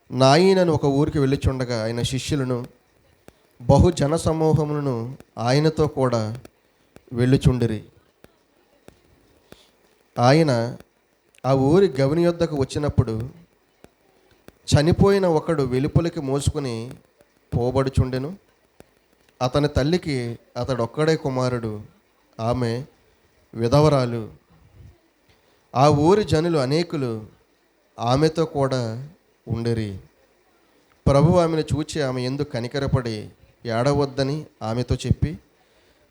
నాయనను ఒక ఊరికి వెళ్ళిచుండగా ఆయన శిష్యులను బహుజన సమూహములను ఆయనతో కూడా వెళ్ళుచుండిరి. ఆయన ఆ ఊరి గవిని యొద్దకు వచ్చినప్పుడు చనిపోయిన ఒకడు వెలుపలికి మోసుకుని పోబడుచుండెను. అతని తల్లికి అతడొక్కడే కుమారుడు, ఆమె విధవరాలు. ఆ ఊరి జనులు అనేకులు ఆమెతో కూడా ఉండిరి. ప్రభు ఆమెను చూచి ఆమె యందు కనికరపడి ఏడవద్దని ఆమెతో చెప్పి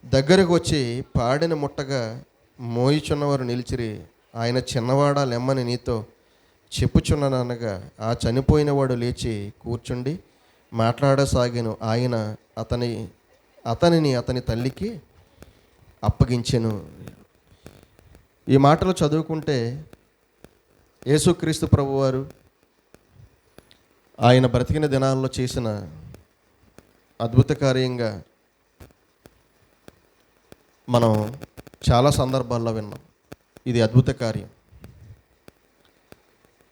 దగ్గరకు వచ్చి పాడెను ముట్టగా మోయిచున్నవారు నిలిచిరి. ఆయన చిన్నవాడా లెమ్మని నీతో చెప్పుచున్నాననగా ఆ చనిపోయినవాడు లేచి కూర్చుండి మాట్లాడసాగాను. ఆయన అతనిని అతని తల్లికి అప్పగించెను. ఈ మాటలు చదువుకుంటే యేసుక్రీస్తు ప్రభువారు ఆయన బ్రతికిన దినాల్లో చేసిన అద్భుత కార్యంగా మనం చాలా సందర్భాల్లో విన్నాం. ఇది అద్భుత కార్యం.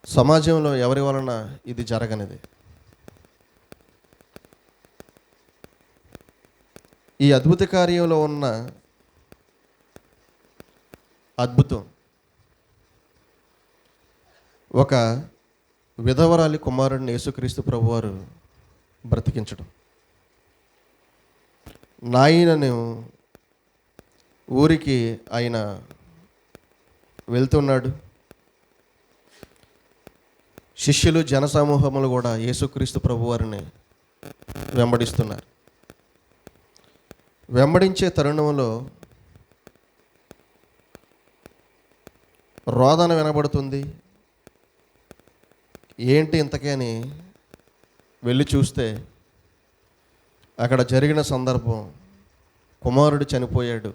సమాజంలో ఎవరి వలన ఇది జరగనిది. ఈ అద్భుత కార్యంలో ఉన్న అద్భుతం ఒక విధవరాలి కుమారుడిని యేసుక్రీస్తు ప్రభువారు బ్రతికించడం. నాయనను ఊరికి ఆయన వెళ్తున్నాడు. శిష్యులు జనసమూహములు కూడా యేసుక్రీస్తు ప్రభువారిని వెంబడిస్తున్నారు. వెంబడించే తరుణంలో రోదన వినబడుతుంది. ఏంటి ఇంతకీ అని వెళ్ళి చూస్తే అక్కడ జరిగిన సందర్భం, కుమారుడు చనిపోయాడు.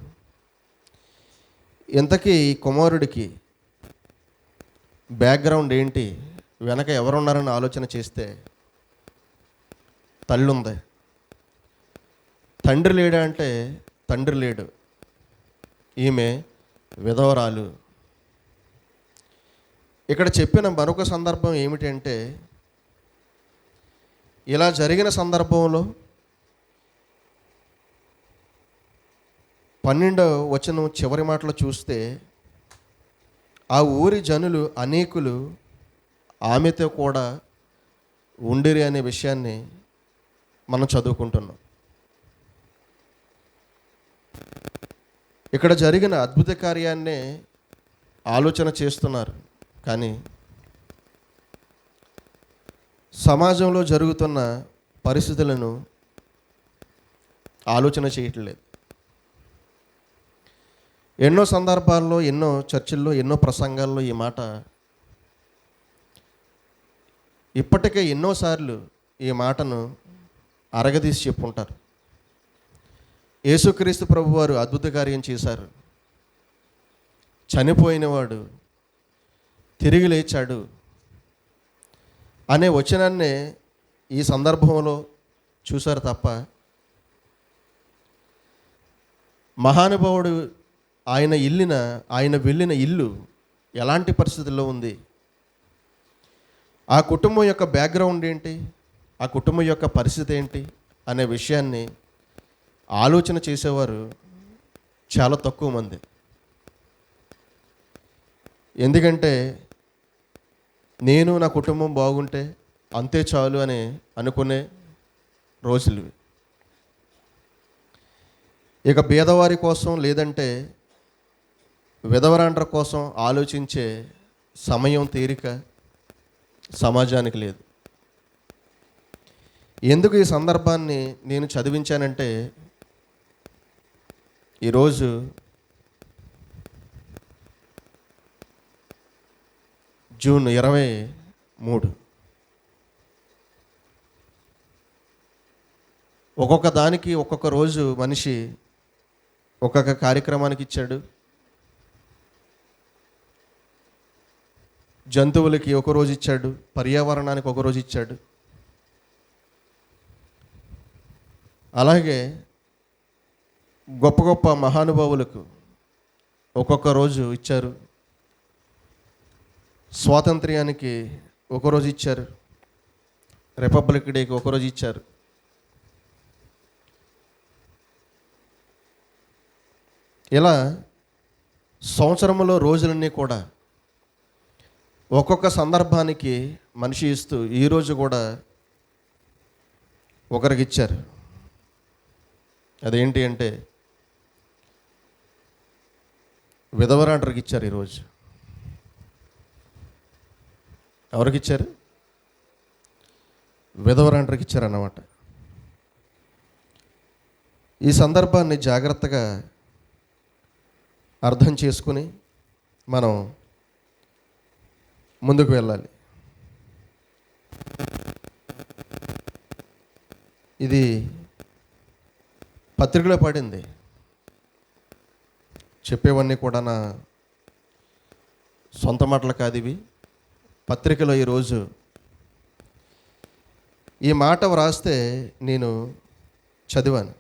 ఇంతకీ ఈ కుమారుడికి బ్యాక్గ్రౌండ్ ఏంటి, వెనక ఎవరున్నారని ఆలోచన చేస్తే తల్లి ఉంది. తండ్రి లేడా అంటే తండ్రి లేడు. ఈమె విధవరాలు. ఇక్కడ చెప్పిన మరొక సందర్భం ఏమిటంటే, ఇలా జరిగిన సందర్భంలో 12వ వచనం చివరి మాటలు చూస్తే ఆ ఊరి జనులు అనేకులు ఆమెతో కూడా ఉండిరి అనే విషయాన్ని మనం చదువుకుంటున్నాం. ఇక్కడ జరిగిన అద్భుత కార్యాన్నే ఆలోచన చేస్తున్నారు, కానీ సమాజంలో జరుగుతున్న పరిస్థితులను ఆలోచన చేయట్లేదు. ఎన్నో సందర్భాల్లో, ఎన్నో చర్చిల్లో, ఎన్నో ప్రసంగాల్లో ఈ మాట ఇప్పటికే ఎన్నోసార్లు ఈ మాటను అరగదీసి చెప్పుంటారు. యేసుక్రీస్తు ప్రభువారు అద్భుత కార్యం చేశారు. చనిపోయినవాడు తిరిగి లేచాడు అనే వచనాన్నే ఈ సందర్భంలో చూశారు తప్ప, మహానుభావుడు ఆయన వెళ్ళిన ఇల్లు ఎలాంటి పరిస్థితుల్లో ఉంది, ఆ కుటుంబం యొక్క బ్యాక్గ్రౌండ్ ఏంటి, ఆ కుటుంబం యొక్క పరిస్థితి ఏంటి అనే విషయాన్ని ఆలోచన చేసేవారు చాలా తక్కువ మంది. ఎందుకంటే నేను నా కుటుంబం బాగుంటే అంతే చాలు అని అనుకునే రోజులు. ఇక బీదవారి కోసం లేదంటే విధవరాండ్ర కోసం ఆలోచించే సమయం, తీరిక సమాజానికి లేదు. ఎందుకు ఈ సందర్భాన్ని నేను చదివించానంటే, ఈరోజు జూన్ 23. ఒక్కొక్క దానికి ఒక్కొక్క రోజు మనిషి ఒక్కొక్క కార్యక్రమానికి ఇచ్చాడు. జంతువులకి ఒకరోజు ఇచ్చాడు, పర్యావరణానికి ఒకరోజు ఇచ్చాడు. అలాగే గొప్ప గొప్ప మహానుభావులకు ఒక్కొక్క రోజు ఇచ్చారు. స్వాతంత్ర్యానికి ఒకరోజు ఇచ్చారు. రిపబ్లిక్ డేకి ఒకరోజు ఇచ్చారు. ఇలా సంవత్సరంలో రోజులన్నీ కూడా ఒక్కొక్క సందర్భానికి మనిషి ఇస్తూ ఈరోజు కూడా ఒకరికి ఇచ్చారు. అదేంటి అంటే విధవరాండ్రికి ఇచ్చారు ఈరోజు. ఎవరికి ఇచ్చారు? విధవరాండ్రికి ఇచ్చారన్నమాట. ఈ సందర్భాన్ని జాగ్రత్తగా అర్థం చేసుకుని మనం ముందుకు వెళ్ళాలి. ఇది పత్రికలో పడింది. చెప్పేవన్నీ కూడా నా సొంత మాటలు కాదు ఇవి. పత్రికలో ఈరోజు ఈ మాట వ్రాస్తే నేను చదివాను.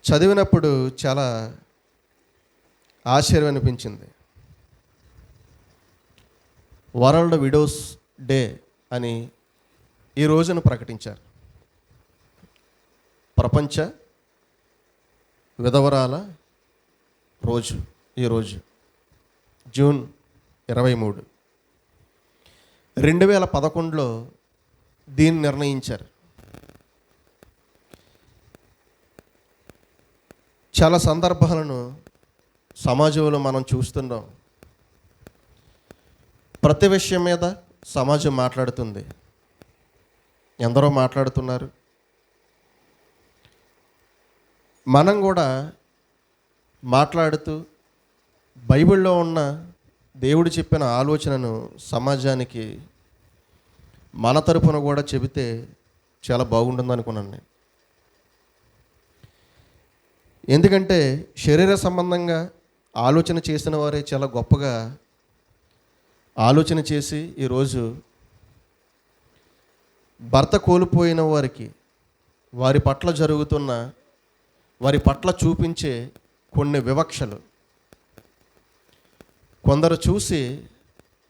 చదివినప్పుడు చాలా ఆశ్చర్యం అనిపించింది. వరల్డ్ విడోస్ డే అని ఈ రోజును ప్రకటించారు. ప్రపంచ విధవరాల రోజు ఈరోజు జూన్ 23, 2011లో దీన్ని నిర్ణయించారు. చాలా సందర్భాలను సమాజంలో మనం చూస్తున్నాం. ప్రతి విషయం మీద సమాజం మాట్లాడుతుంది. ఎందరో మాట్లాడుతున్నారు. మనం కూడా మాట్లాడుతూ బైబిల్లో ఉన్న దేవుడు చెప్పిన ఆలోచనను సమాజానికి మన తరపున కూడా చెబితే చాలా బాగుంటుంది అనుకున్నాను నేను. ఎందుకంటే శరీర సంబంధంగా ఆలోచన చేసిన వారే చాలా గొప్పగా ఆలోచన చేసి ఈరోజు భర్త కోల్పోయిన వారికి వారి పట్ల జరుగుతున్న, వారి పట్ల చూపించే కొన్ని వివక్షలు కొందరు చూసి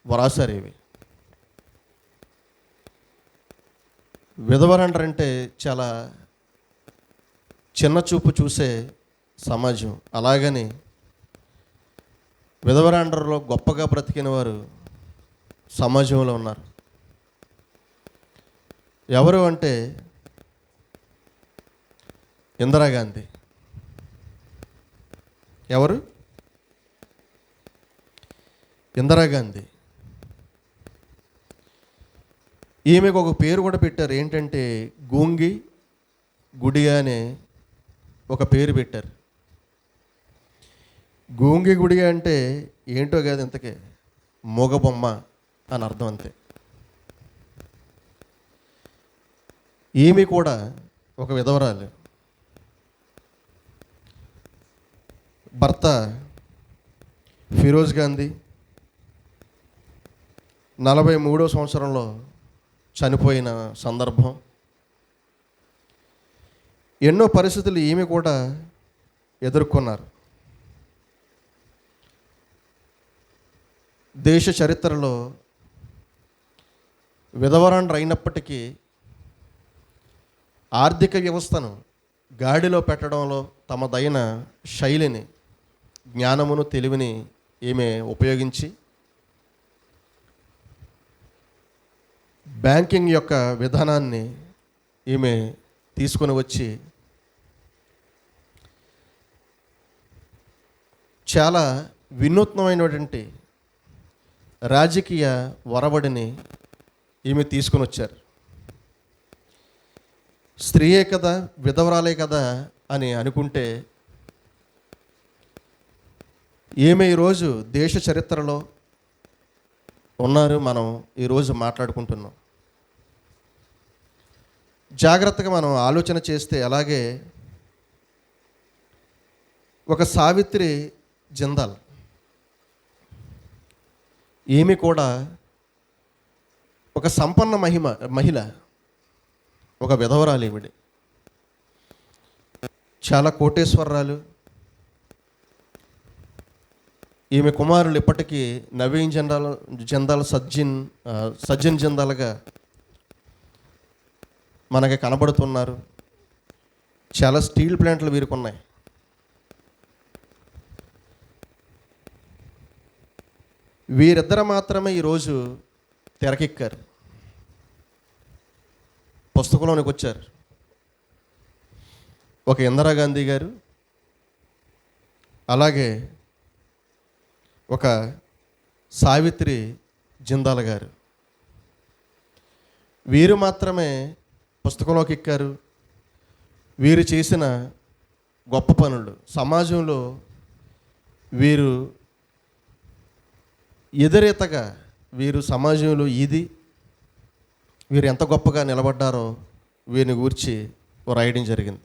వ్రాసారు. ఇవి విధవరంటే చాలా చిన్న చూపు చూసే సమాజం. అలాగని విధవరాండ్రలో గొప్పగా బ్రతికిన వారు సమాజంలో ఉన్నారు. ఎవరు అంటే ఇందిరాగాంధీ. ఎవరు? ఇందిరాగాంధీ. ఈమెకు ఒక పేరు కూడా పెట్టారు. ఏంటంటే గూంగి గుడియా అనే ఒక పేరు పెట్టారు. గూంగి గుడియా అంటే ఏంటో కాదు, ఇంతకే మూగబొమ్మ అని అర్థం అంతే. ఈమె కూడా ఒక విధవరాలు. భర్త ఫిరోజ్ గాంధీ 43వ సంవత్సరంలో చనిపోయిన సందర్భం. ఎన్నో పరిస్థితులు ఈమె కూడా ఎదుర్కొన్నారు. దేశ చరిత్రలో విధవరాండ్ర అయినప్పటికీ ఆర్థిక వ్యవస్థను గాడిలో పెట్టడంలో తమదైన శైలిని, జ్ఞానమును, తెలివిని ఈమె ఉపయోగించి బ్యాంకింగ్ యొక్క విధానాన్ని ఈమె తీసుకొని వచ్చి చాలా వినూత్నమైనటువంటి రాజకీయ ఒరవడిని ఈమె తీసుకొని వచ్చారు. స్త్రీయే కదా, విధవరాలే కదా అని అనుకుంటే ఈమె ఈరోజు దేశ చరిత్రలో ఉన్నారు. మనం ఈరోజు మాట్లాడుకుంటున్నాం. జాగ్రత్తగా మనం ఆలోచన చేస్తే అలాగే ఒక సావిత్రి జిందాల్, ఈమె కూడా ఒక సంపన్న మహిళ, ఒక విధవరాలు. ఈవిడి చాలా కోటేశ్వరరాలు. ఈమె కుమారులు ఇప్పటికీ నవీన్ జిందాల్, సజ్జన్ జిందాల్గా మనకి కనబడుతున్నారు. చాలా స్టీల్ ప్లాంట్లు వీరికి ఉన్నాయి. వీరిద్దరు మాత్రమే ఈరోజు తెరకెక్కారు, పుస్తకంలోనికి వచ్చారు. ఒక ఇందిరాగాంధీ గారు, అలాగే ఒక సావిత్రి జిందాల్ గారు. వీరు మాత్రమే పుస్తకంలోకి ఎక్కారు. వీరు చేసిన గొప్ప పనులు సమాజంలో వీరు ఎదురెతగా వీరు సమాజంలో వీరు ఎంత గొప్పగా నిలబడ్డారో వీరిని గూర్చి రాయడం జరిగింది.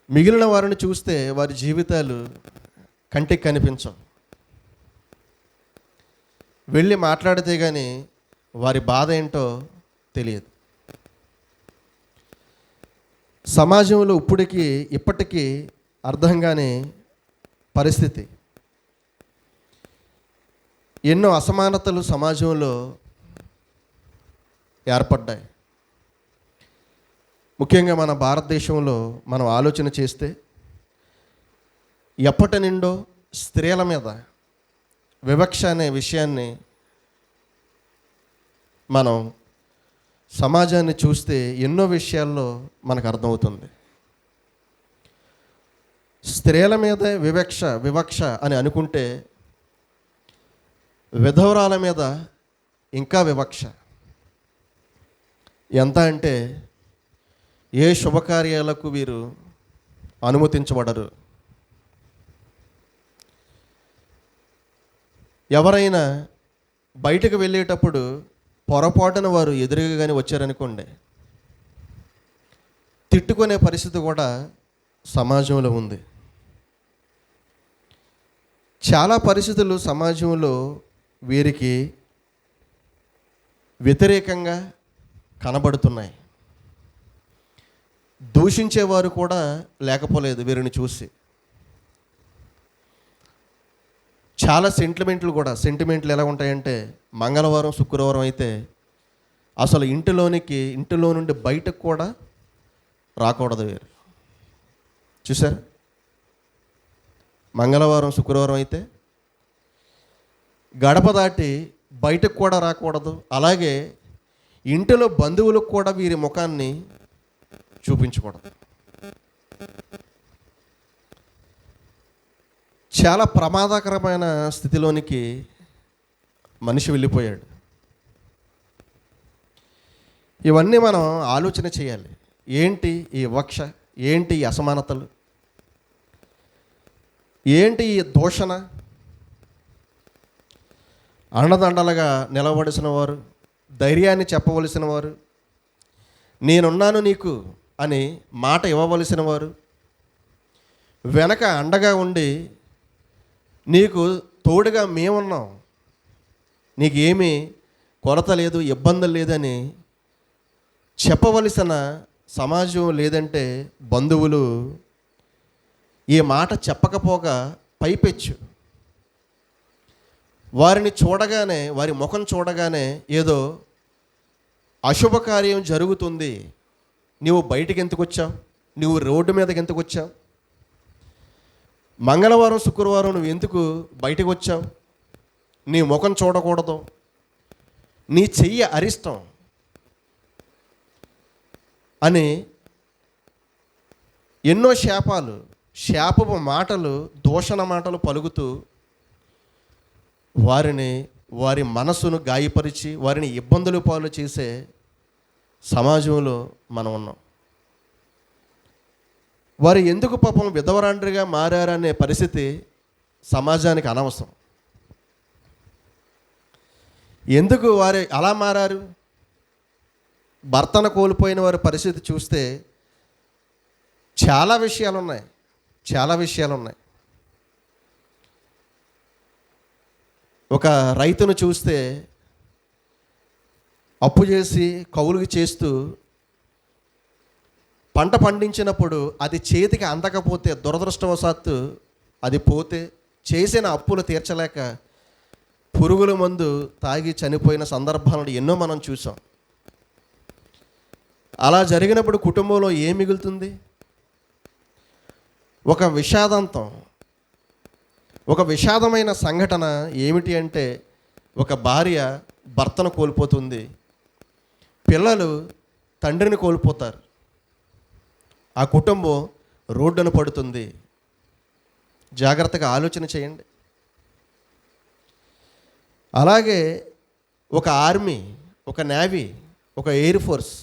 మిగిలిన వారిని చూస్తే వారి జీవితాలు కంటికి కనిపించవు. వెళ్ళి మాట్లాడితే కానీ వారి బాధ ఏంటో తెలియదు. సమాజంలో ఇప్పటికీ అర్థం కాని పరిస్థితి. ఎన్నో అసమానతలు సమాజంలో ఏర్పడ్డాయి. ముఖ్యంగా మన భారతదేశంలో మనం ఆలోచన చేస్తే ఎప్పటి నుండో స్త్రీల మీద వివక్ష అనే విషయాన్ని మనం సమాజాన్ని చూస్తే ఎన్నో విషయాల్లో మనకు అర్థమవుతుంది. స్త్రీల మీద వివక్ష అని అనుకుంటే విధవరాల మీద ఇంకా వివక్ష. ఎంత అంటే ఏ శుభకార్యాలకు వీరు అనుమతించబడరు. ఎవరైనా బయటకు వెళ్ళేటప్పుడు పొరపాటున వారు ఎదురుగా కానీ వచ్చారనుకోండి, తిట్టుకునే పరిస్థితి కూడా సమాజంలో ఉంది. చాలా పరిస్థితులు సమాజంలో వీరికి వ్యతిరేకంగా కనబడుతున్నాయి. దూషించేవారు కూడా లేకపోలేదు వీరిని చూసి. చాలా సెంటిమెంట్లు ఎలా ఉంటాయంటే, మంగళవారం శుక్రవారం అయితే అసలు ఇంటిలో నుండి బయటకు కూడా రాకూడదు వీరు. చూసారు, మంగళవారం శుక్రవారం అయితే గడప దాటి బయటకు కూడా రాకూడదు. అలాగే ఇంటిలో బంధువులకు కూడా వీరి ముఖాన్ని చూపించకూడదు. చాలా ప్రమాదకరమైన స్థితిలోనికి మనిషి వెళ్ళిపోయాడు. ఇవన్నీ మనం ఆలోచన చేయాలి. ఏంటి ఈ వివక్ష, ఏంటి ఈ అసమానతలు, ఏంటి ఈ దూషణ? అండదండలుగా నిలబడిసిన వారు, ధైర్యాన్ని చెప్పవలసిన వారు, నేనున్నాను నీకు అని మాట ఇవ్వవలసిన వారు, వెనక అండగా ఉండి నీకు తోడుగా మేమున్నాం, నీకు ఏమీ కొరత లేదు, ఇబ్బందులు లేదని చెప్పవలసిన సమాజం లేదంటే బంధువులు ఈ మాట చెప్పకపోగా పైపెచ్చు వారిని చూడగానే, వారి ముఖం చూడగానే ఏదో అశుభకార్యం జరుగుతుంది, నువ్వు బయటికి ఎందుకు వచ్చావు, నువ్వు రోడ్డు మీదకి ఎందుకు వచ్చావు, మంగళవారం శుక్రవారం నువ్వు ఎందుకు బయటకు వచ్చావు, నీ ముఖం చూడకూడదు, నీ చెయ్యి అరిష్టం అని ఎన్నో శాపపు మాటలు, దూషణ మాటలు పలుకుతూ వారి మనసును గాయపరిచి వారిని ఇబ్బందులు పాలు చేసే సమాజంలో మనం ఉన్నాం. వారు ఎందుకు పాపం విధవరాండ్రిగా మారారనే పరిస్థితి సమాజానికి అనవసరం. ఎందుకు వారు అలా మారారు? భర్తను కోల్పోయిన వారి పరిస్థితి చూస్తే చాలా విషయాలు ఉన్నాయి. ఒక రైతును చూస్తే అప్పు చేసి కౌలుకి చేస్తూ పంట పండించినప్పుడు అది చేతికి అందకపోతే, దురదృష్టవశాత్తు అది పోతే, చేసిన అప్పులు తీర్చలేక పురుగుల మందు తాగి చనిపోయిన సందర్భాలను ఎన్నో మనం చూసాం. అలా జరిగినప్పుడు కుటుంబంలో ఏం మిగులుతుంది? ఒక విషాదంతం, ఒక విషాదమైన సంఘటన ఏమిటి అంటే, ఒక భార్య భర్తను కోల్పోతుంది, పిల్లలు తండ్రిని కోల్పోతారు, ఆ కుటుంబం రోడ్డున పడుతుంది. జాగ్రత్తగా ఆలోచన చేయండి. అలాగే ఒక ఆర్మీ, ఒక నేవీ, ఒక ఎయిర్ ఫోర్స్,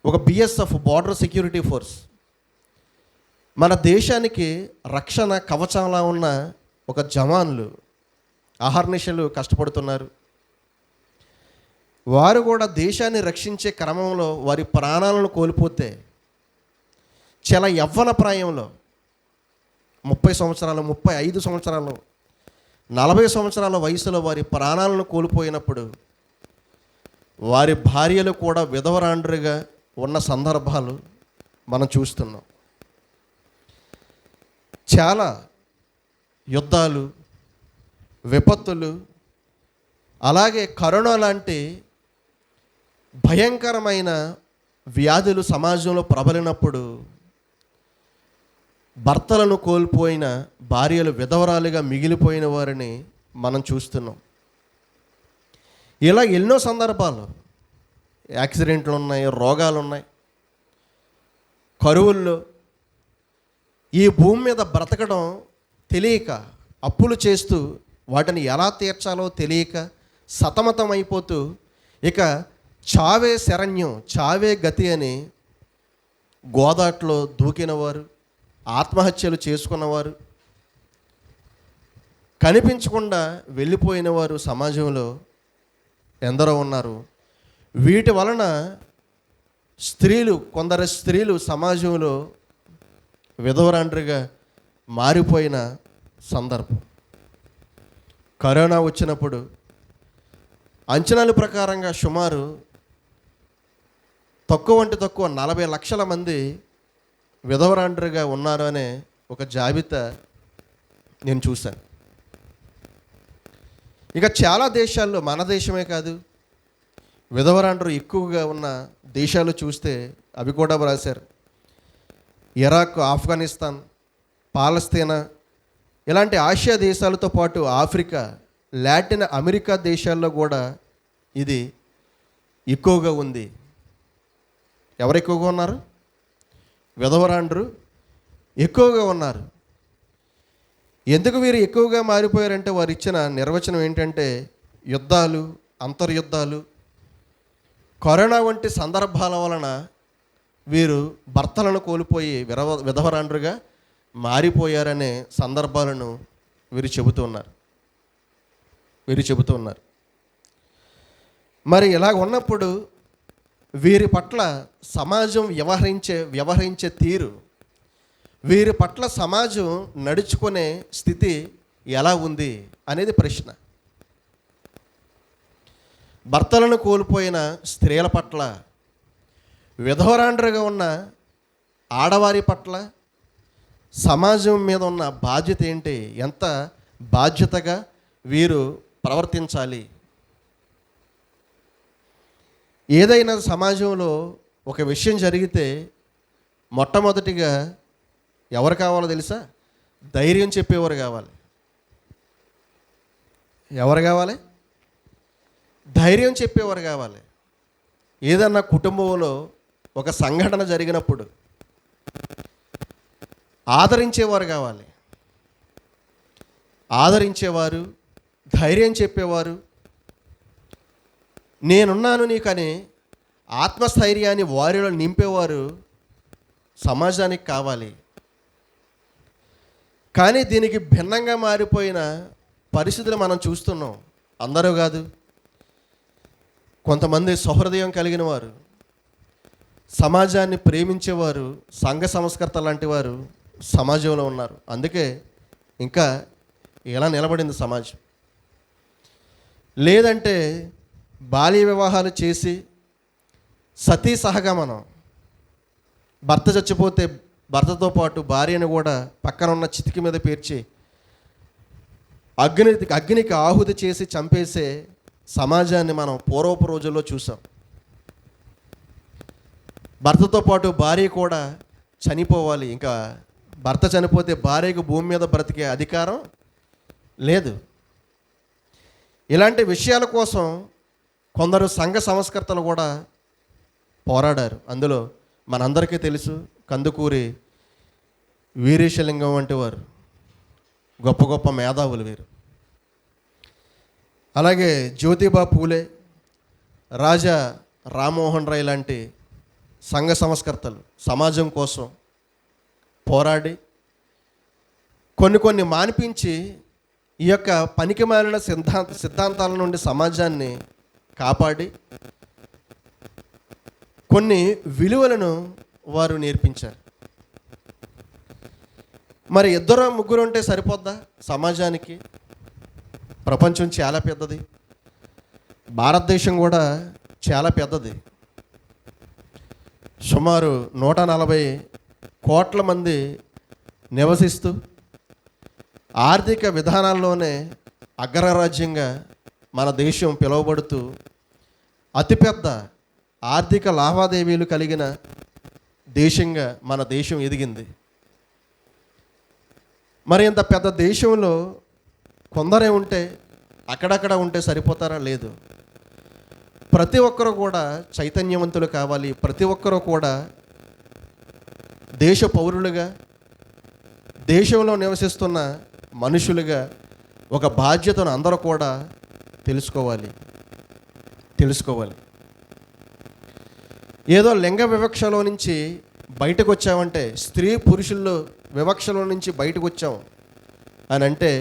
ఒక బిఎస్ఎఫ్ బార్డర్ సెక్యూరిటీ ఫోర్స్, మన దేశానికి రక్షణ కవచంలా ఉన్న ఒక జవాన్లు అహర్నిశలు కష్టపడుతున్నారు. వారు కూడా దేశాన్ని రక్షించే క్రమంలో వారి ప్రాణాలను కోల్పోతే చాలా యవ్వన ప్రాయంలో 30 సంవత్సరాలు, 35 సంవత్సరాలు, 40 సంవత్సరాల వయసులో వారి ప్రాణాలను కోల్పోయినప్పుడు వారి భార్యలు కూడా విధవరాండ్రుగా ఉన్న సందర్భాలు మనం చూస్తున్నాం. చాలా యుద్ధాలు, విపత్తులు, అలాగే కరోనా లాంటి భయంకరమైన వ్యాధులు సమాజంలో ప్రబలినప్పుడు భర్తలను కోల్పోయిన భార్యలు విధవరాలుగా మిగిలిపోయిన వారిని మనం చూస్తున్నాం. ఇలా ఎన్నో సందర్భాలు, యాక్సిడెంట్లు ఉన్నాయి, రోగాలు ఉన్నాయి, కరువుల్లో ఈ భూమి మీద బ్రతకడం తెలియక, అప్పులు చేస్తూ వాటిని ఎలా తీర్చాలో తెలియక సతమతం అయిపోతూ ఇక చావే శరణ్యం, చావే గతి అని గోదాట్లో దూకినవారు, ఆత్మహత్యలు చేసుకున్నవారు, కనిపించకుండా వెళ్ళిపోయిన వారు సమాజంలో ఎందరో ఉన్నారు. వీటి వలన కొందరు స్త్రీలు సమాజంలో విధవరాండ్రిగా మారిపోయిన సందర్భం. కరోనా వచ్చినప్పుడు అంచనాల ప్రకారంగా సుమారు తక్కువ 40 లక్షల మంది విధవరాండ్రుగా ఉన్నారు అనే ఒక జాబితా నేను చూశాను. ఇక చాలా దేశాల్లో, మన దేశమే కాదు, విధవరాండ్రు ఎక్కువగా ఉన్న దేశాలు చూస్తే అవి కూడా రాశారు. ఇరాక్, ఆఫ్ఘనిస్తాన్, పాలస్తీనా ఇలాంటి ఆసియా దేశాలతో పాటు ఆఫ్రికా, లాటిన్ అమెరికా దేశాల్లో కూడా ఇది ఎక్కువగా ఉంది. ఎవరు ఎక్కువగా ఉన్నారు? విధవరాండ్రు ఎక్కువగా ఉన్నారు. ఎందుకు వీరు ఎక్కువగా మారిపోయారంటే వారు ఇచ్చిన నిర్వచనం ఏంటంటే, యుద్ధాలు, అంతర్యుద్ధాలు, కరోనా వంటి సందర్భాల వలన వీరు భర్తలను కోల్పోయి విధవరాండ్రుగా మారిపోయారనే సందర్భాలను వీరు చెబుతూ ఉన్నారు. మరి ఇలా ఉన్నప్పుడు వీరి పట్ల సమాజం వ్యవహరించే తీరు, వీరి పట్ల సమాజం నడుచుకునే స్థితి ఎలా ఉంది అనేది ప్రశ్న. భర్తలను కోల్పోయిన స్త్రీల పట్ల, విధవరాండ్రుగా ఉన్న ఆడవారి పట్ల సమాజం మీద ఉన్న బాధ్యత ఏంటి? ఎంత బాధ్యతగా వీరు ప్రవర్తించాలి? ఏదైనా సమాజంలో ఒక విషయం జరిగితే మొట్టమొదటిగా ఎవరు కావాలో తెలుసా? ధైర్యం చెప్పేవారు కావాలి. ఎవరు కావాలి? ధైర్యం చెప్పేవారు కావాలి. ఏదన్నా కుటుంబంలో ఒక సంఘటన జరిగినప్పుడు ఆదరించేవారు కావాలి. ఆదరించేవారు, ధైర్యం చెప్పేవారు, నేనున్నాను నీకని ఆత్మస్థైర్యాన్ని వారిలో నింపేవారు సమాజానికి కావాలి. కానీ దీనికి భిన్నంగా మారిపోయిన పరిస్థితులు మనం చూస్తున్నాం. అందరూ కాదు, కొంతమంది సహృదయం కలిగిన వారు, సమాజాన్ని ప్రేమించేవారు, సంఘ సంస్కర్త లాంటి వారు సమాజంలో ఉన్నారు. అందుకే ఇంకా ఎలా నిలబడింది సమాజం. లేదంటే బాల్య వివాహాలు చేసి సతీ సహగమనం, భర్త చచ్చిపోతే భర్తతో పాటు భార్యను కూడా పక్కన ఉన్న చితికి మీద పేర్చి అగ్నికి ఆహుతి చేసి చంపేసే సమాజాన్ని మనం పూర్వపు రోజుల్లో చూసాం. భర్తతో పాటు భార్య కూడా చనిపోవాలి. ఇంకా భర్త చనిపోతే భార్యకు భూమి మీద బ్రతికే అధికారం లేదు. ఇలాంటి విషయాల కోసం కొందరు సంఘ సంస్కర్తలు కూడా పోరాడారు. అందులో మనందరికీ తెలుసు కందుకూరి వీరేశలింగం వంటి వారు గొప్ప గొప్ప మేధావులు వీరు. అలాగే జ్యోతిబా పూలే, రాజా రామ్మోహన్ రాయ్ లాంటి సంఘ సంస్కర్తలు సమాజం కోసం పోరాడి కొన్ని మాన్పించి ఈ యొక్క పనికిమాలిన సిద్ధాంతాల నుండి సమాజాన్ని కాపాడి కొన్ని విలువలను వారు నేర్పించారు. మరి ఇద్దరు ముగ్గురు ఉంటే సరిపోద్దా సమాజానికి? ప్రపంచం చాలా పెద్దది, భారతదేశం కూడా చాలా పెద్దది. సుమారు 140 కోట్ల మంది నివసిస్తూ ఆర్థిక విధానాల్లోనే అగ్రరాజ్యంగా మన దేశం పిలువబడుతూ అతిపెద్ద ఆర్థిక లావాదేవీలు కలిగిన దేశంగా మన దేశం ఎదిగింది. మరి ఇంత పెద్ద దేశంలో కొందరే ఉంటే అక్కడక్కడ ఉంటే సరిపోతారా? లేదు. ప్రతి ఒక్కరూ కూడా చైతన్యవంతులు కావాలి. ప్రతి ఒక్కరూ కూడా దేశ పౌరులుగా, దేశంలో నివసిస్తున్న మనుషులుగా ఒక బాధ్యతను అందరూ కూడా తెలుసుకోవాలి. ఏదో లింగ వివక్షలో నుంచి బయటకు వచ్చామంటే, స్త్రీ పురుషుల్లో వివక్షలో నుంచి బయటకు వచ్చాం అని అంటే,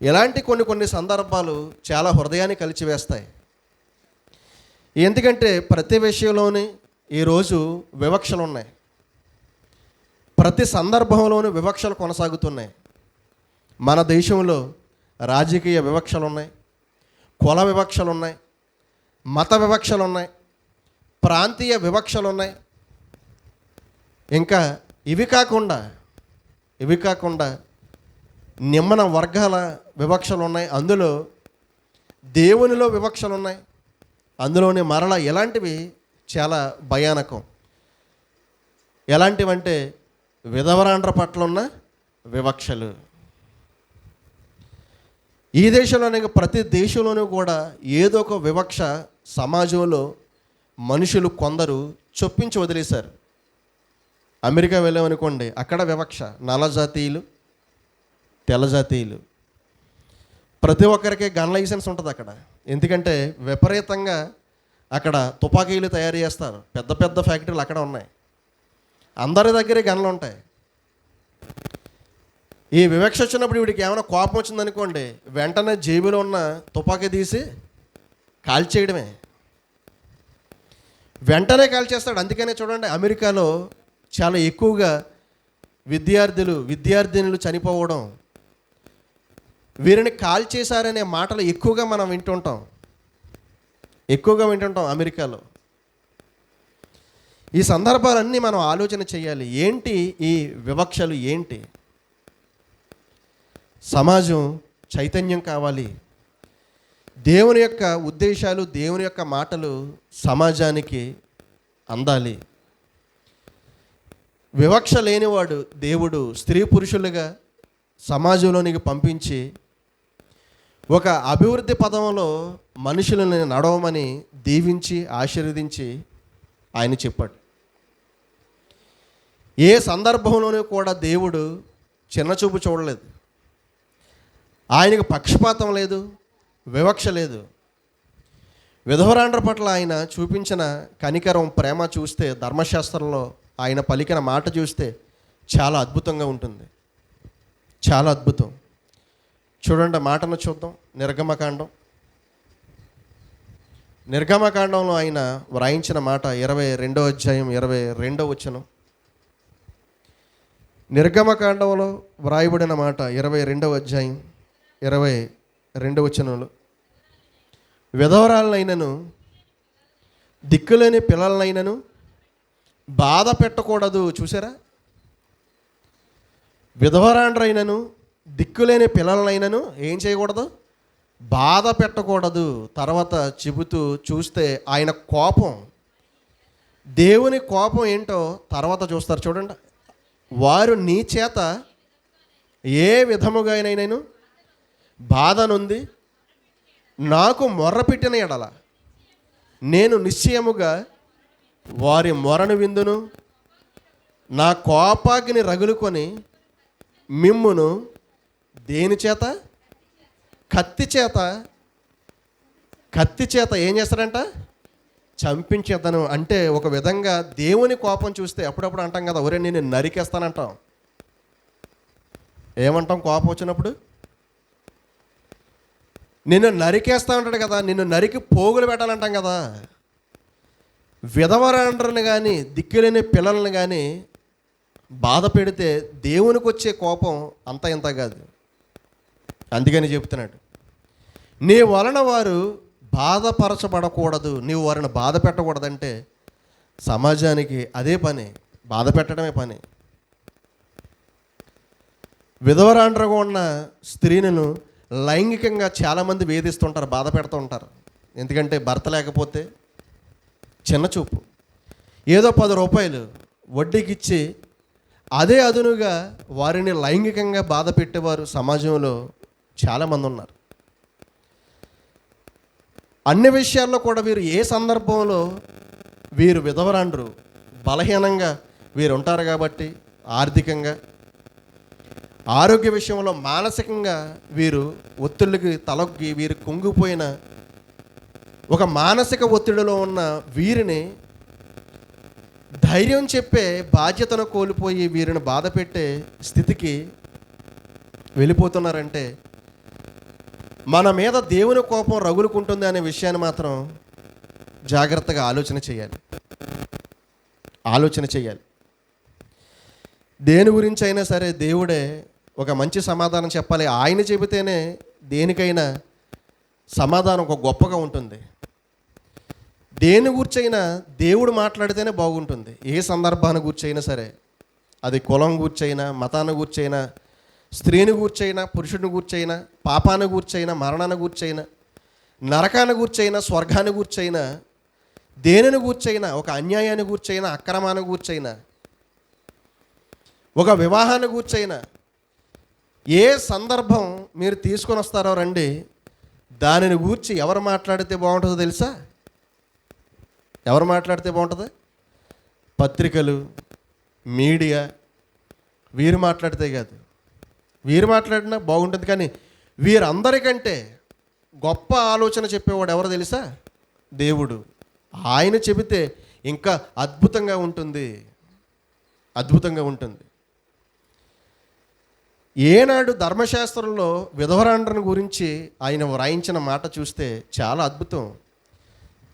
ఇలాంటి కొన్ని సందర్భాలు చాలా హృదయాన్ని కలిచివేస్తాయి. ఎందుకంటే ప్రతి విషయంలోనే ఈరోజు వివక్షలు ఉన్నాయి. ప్రతి సందర్భంలోనూ వివక్షలు కొనసాగుతున్నాయి. మన దేశంలో రాజకీయ వివక్షలు ఉన్నాయి, కుల వివక్షలు ఉన్నాయి, మత వివక్షలు ఉన్నాయి, ప్రాంతీయ వివక్షలు ఉన్నాయి. ఇంకా ఇవి కాకుండా నిమ్మన వర్గాల వివక్షలు ఉన్నాయి. అందులో దేవునిలో వివక్షలు ఉన్నాయి. అందులోనే మరలా ఎలాంటివి చాలా భయానకం. ఎలాంటివంటే విధవరాండ్ర పట్ల ఉన్న వివక్షలు. ఈ దేశంలోనే ప్రతి దేశంలోనూ కూడా ఏదో ఒక వివక్ష సమాజంలో మనుషులు కొందరు చొప్పించి వదిలేశారు. అమెరికా వెళ్ళామనుకోండి, అక్కడ వివక్ష. నల్ల జాతీయులు, తెల్ల జాతీయులు, ప్రతి ఒక్కరికి గన్ లైసెన్స్ ఉంటుంది అక్కడ. ఎందుకంటే విపరీతంగా అక్కడ తుపాకీలు తయారు చేస్తారు. పెద్ద పెద్ద ఫ్యాక్టరీలు అక్కడ ఉన్నాయి. అందరి దగ్గరే గన్లు ఉంటాయి. ఈ వివక్ష వచ్చినప్పుడు వీడికి ఏమైనా కోపం వచ్చిందనుకోండి, వెంటనే జేబులో ఉన్న తుపాకీ తీసి కాల్చేయడమే, వెంటనే కాల్చేస్తాడు. అందుకనే చూడండి, అమెరికాలో చాలా ఎక్కువగా విద్యార్థినులు చనిపోవడం, వీరిని కాల్చేశారనే మాటలు ఎక్కువగా మనం వింటుంటాం అమెరికాలో. ఈ సందర్భాలన్నీ మనం ఆలోచన చేయాలి. ఏంటి ఈ వివక్షలు? ఏంటి? సమాజం చైతన్యం కావాలి. దేవుని యొక్క ఉద్దేశాలు, దేవుని యొక్క మాటలు సమాజానికి అందాలి. వివక్ష లేనివాడు దేవుడు స్త్రీ పురుషులుగా సమాజంలోనికి పంపించి ఒక అభివృద్ధి పదంలో మనుషులను నడవమని దీవించి ఆశీర్వదించి ఆయన చెప్పాడు. ఏ సందర్భంలోనూ కూడా దేవుడు చిన్నచూపు చూడలేదు. ఆయనకు పక్షపాతం లేదు, వివక్ష లేదు. విధవరాండ్ర పట్ల ఆయన చూపించిన కనికరం, ప్రేమ చూస్తే, ధర్మశాస్త్రంలో ఆయన పలికిన మాట చూస్తే చాలా అద్భుతంగా ఉంటుంది. చాలా అద్భుతం. చూడండి, మాటను చూద్దాం. నిర్గమకాండంలో ఆయన వ్రాయించిన మాట 22వ అధ్యాయం 22వ వచనం. నిర్గమకాండంలో వ్రాయబడిన మాట 22వ అధ్యాయం 22వ వచనంలో, విధవరాలనైనను దిక్కులేని పిల్లలనైనను బాధ పెట్టకూడదు. చూసారా? విధవరాండ్రైనను దిక్కులేని పిల్లలనైనను ఏం చేయకూడదు? బాధ పెట్టకూడదు. తర్వాత చెబుతూ చూస్తే ఆయన కోపం దేవుని కోపం ఏంటో తర్వాత చూస్తారు చూడండి. వారు నీ చేత ఏ విధముగానైనాను బాధ నొంది నాకు మొర్రపెట్టిన ఎడల నేను నిశ్చయముగా వారి మొరను విందును, నా కోపాగ్ని రగులుకొని మిమ్మును దేని చేత? కత్తి చేత ఏం చేస్తాడంట? చంపించేతను. అంటే ఒక విధంగా దేవుని కోపం చూస్తే అప్పుడప్పుడు అంటాం కదా, ఒరే నేను నరికేస్తానంటాం. ఏమంటాం కోపం వచ్చినప్పుడు? నిన్ను నరికేస్తా ఉంటాడు కదా, నిన్ను నరికి పోగులు పెట్టాలంటాం కదా. విధవరాండ్రని కానీ దిక్కులేని పిల్లల్ని కానీ బాధ పెడితే దేవునికి వచ్చే కోపం అంత ఇంత కాదు. అందుకని చెప్తున్నాడు, నీ వలన వారు బాధపరచబడకూడదు, నీవు వారిని బాధ పెట్టకూడదంటే సమాజానికి అదే పని, బాధ పెట్టడమే పని. విధవరాండ్రగా ఉన్న స్త్రీలను లైంగికంగా చాలామంది వేధిస్తుంటారు, బాధ పెడుతూ ఉంటారు. ఎందుకంటే భర్త లేకపోతే చిన్న చూపు, ఏదో 10 రూపాయలు వడ్డీకి ఇచ్చి అదే అదునుగా వారిని లైంగికంగా బాధ పెట్టేవారు సమాజంలో చాలామంది ఉన్నారు. అన్ని విషయాల్లో కూడా వీరు ఏ సందర్భంలో వీరు విధవరాండ్రు, బలహీనంగా వీరు ఉంటారు కాబట్టి ఆర్థికంగా, ఆరోగ్య విషయంలో మానసికంగా వీరు ఒత్తిళ్ళకి తలొగ్గి వీరు కుంగిపోయిన ఒక మానసిక ఒత్తిడిలో ఉన్న వీరిని ధైర్యం చెప్పే బాధ్యతను కోల్పోయి వీరిని బాధ పెట్టే స్థితికి వెళ్ళిపోతున్నారంటే మన మీద దేవుని కోపం రగులుకుంటుంది అనే విషయాన్ని మాత్రం జాగ్రత్తగా ఆలోచన చేయాలి. దేని గురించి అయినా సరే దేవుడే ఒక మంచి సమాధానం చెప్పాలి. ఆయన చెబితేనే దేనికైనా సమాధానం ఒక గొప్పగా ఉంటుంది. దేని గురించైనా దేవుడు మాట్లాడితేనే బాగుంటుంది. ఏ సందర్భాన్ని గురించైనా సరే, అది కులం గురించైనా, మతాన్ని గురించైనా, స్త్రీని గూర్చైనా, పురుషుడిని గూర్చైనా, పాపాన్ని గూర్చైనా, మరణాన్ని గూర్చైనా, నరకాన్ని గూర్చైనా, స్వర్గాన్ని గూర్చైనా, దేనిని గూర్చైనా, ఒక అన్యాయాన్ని గూర్చైనా, అక్రమాన్ని గూర్చైనా, ఒక వివాహాన్ని గూర్చైనా, ఏ సందర్భం మీరు తీసుకొని వస్తారో రండి, దానిని గూర్చి ఎవరు మాట్లాడితే బాగుంటుందో తెలుసా? ఎవరు మాట్లాడితే బాగుంటుంది? పత్రికలు, మీడియా, వీరు మాట్లాడితే కాదు. వీరు మాట్లాడినా బాగుంటుంది, కానీ వీరందరికంటే గొప్ప ఆలోచన చెప్పేవాడు ఎవరు తెలుసా? దేవుడు. ఆయన చెబితే ఇంకా అద్భుతంగా ఉంటుంది. ఏనాడు ధర్మశాస్త్రంలో విధవరాండ్రను గురించి ఆయన వ్రాయించిన మాట చూస్తే చాలా అద్భుతం.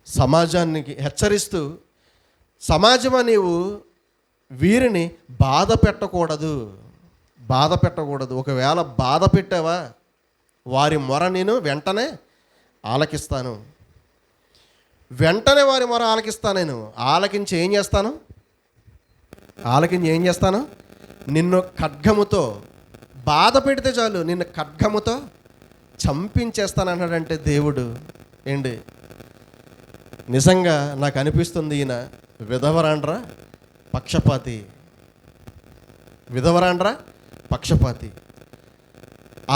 సమాజానికి హెచ్చరిస్తూ, సమాజమా నీవు వీరిని బాధ పెట్టకూడదు. ఒకవేళ బాధ పెట్టావా వారి మొర నేను వెంటనే ఆలకిస్తాను. వారి మొర ఆలకిస్తాను. నేను ఆలకించి ఏం చేస్తాను? నిన్ను ఖడ్గముతో బాధ పెడితే చాలు, నిన్ను ఖడ్గముతో చంపించేస్తానన్నాడంటే దేవుడు ఏంటి? నిజంగా నాకు అనిపిస్తుంది ఈయన విధవరాండ్రా పక్షపాతి.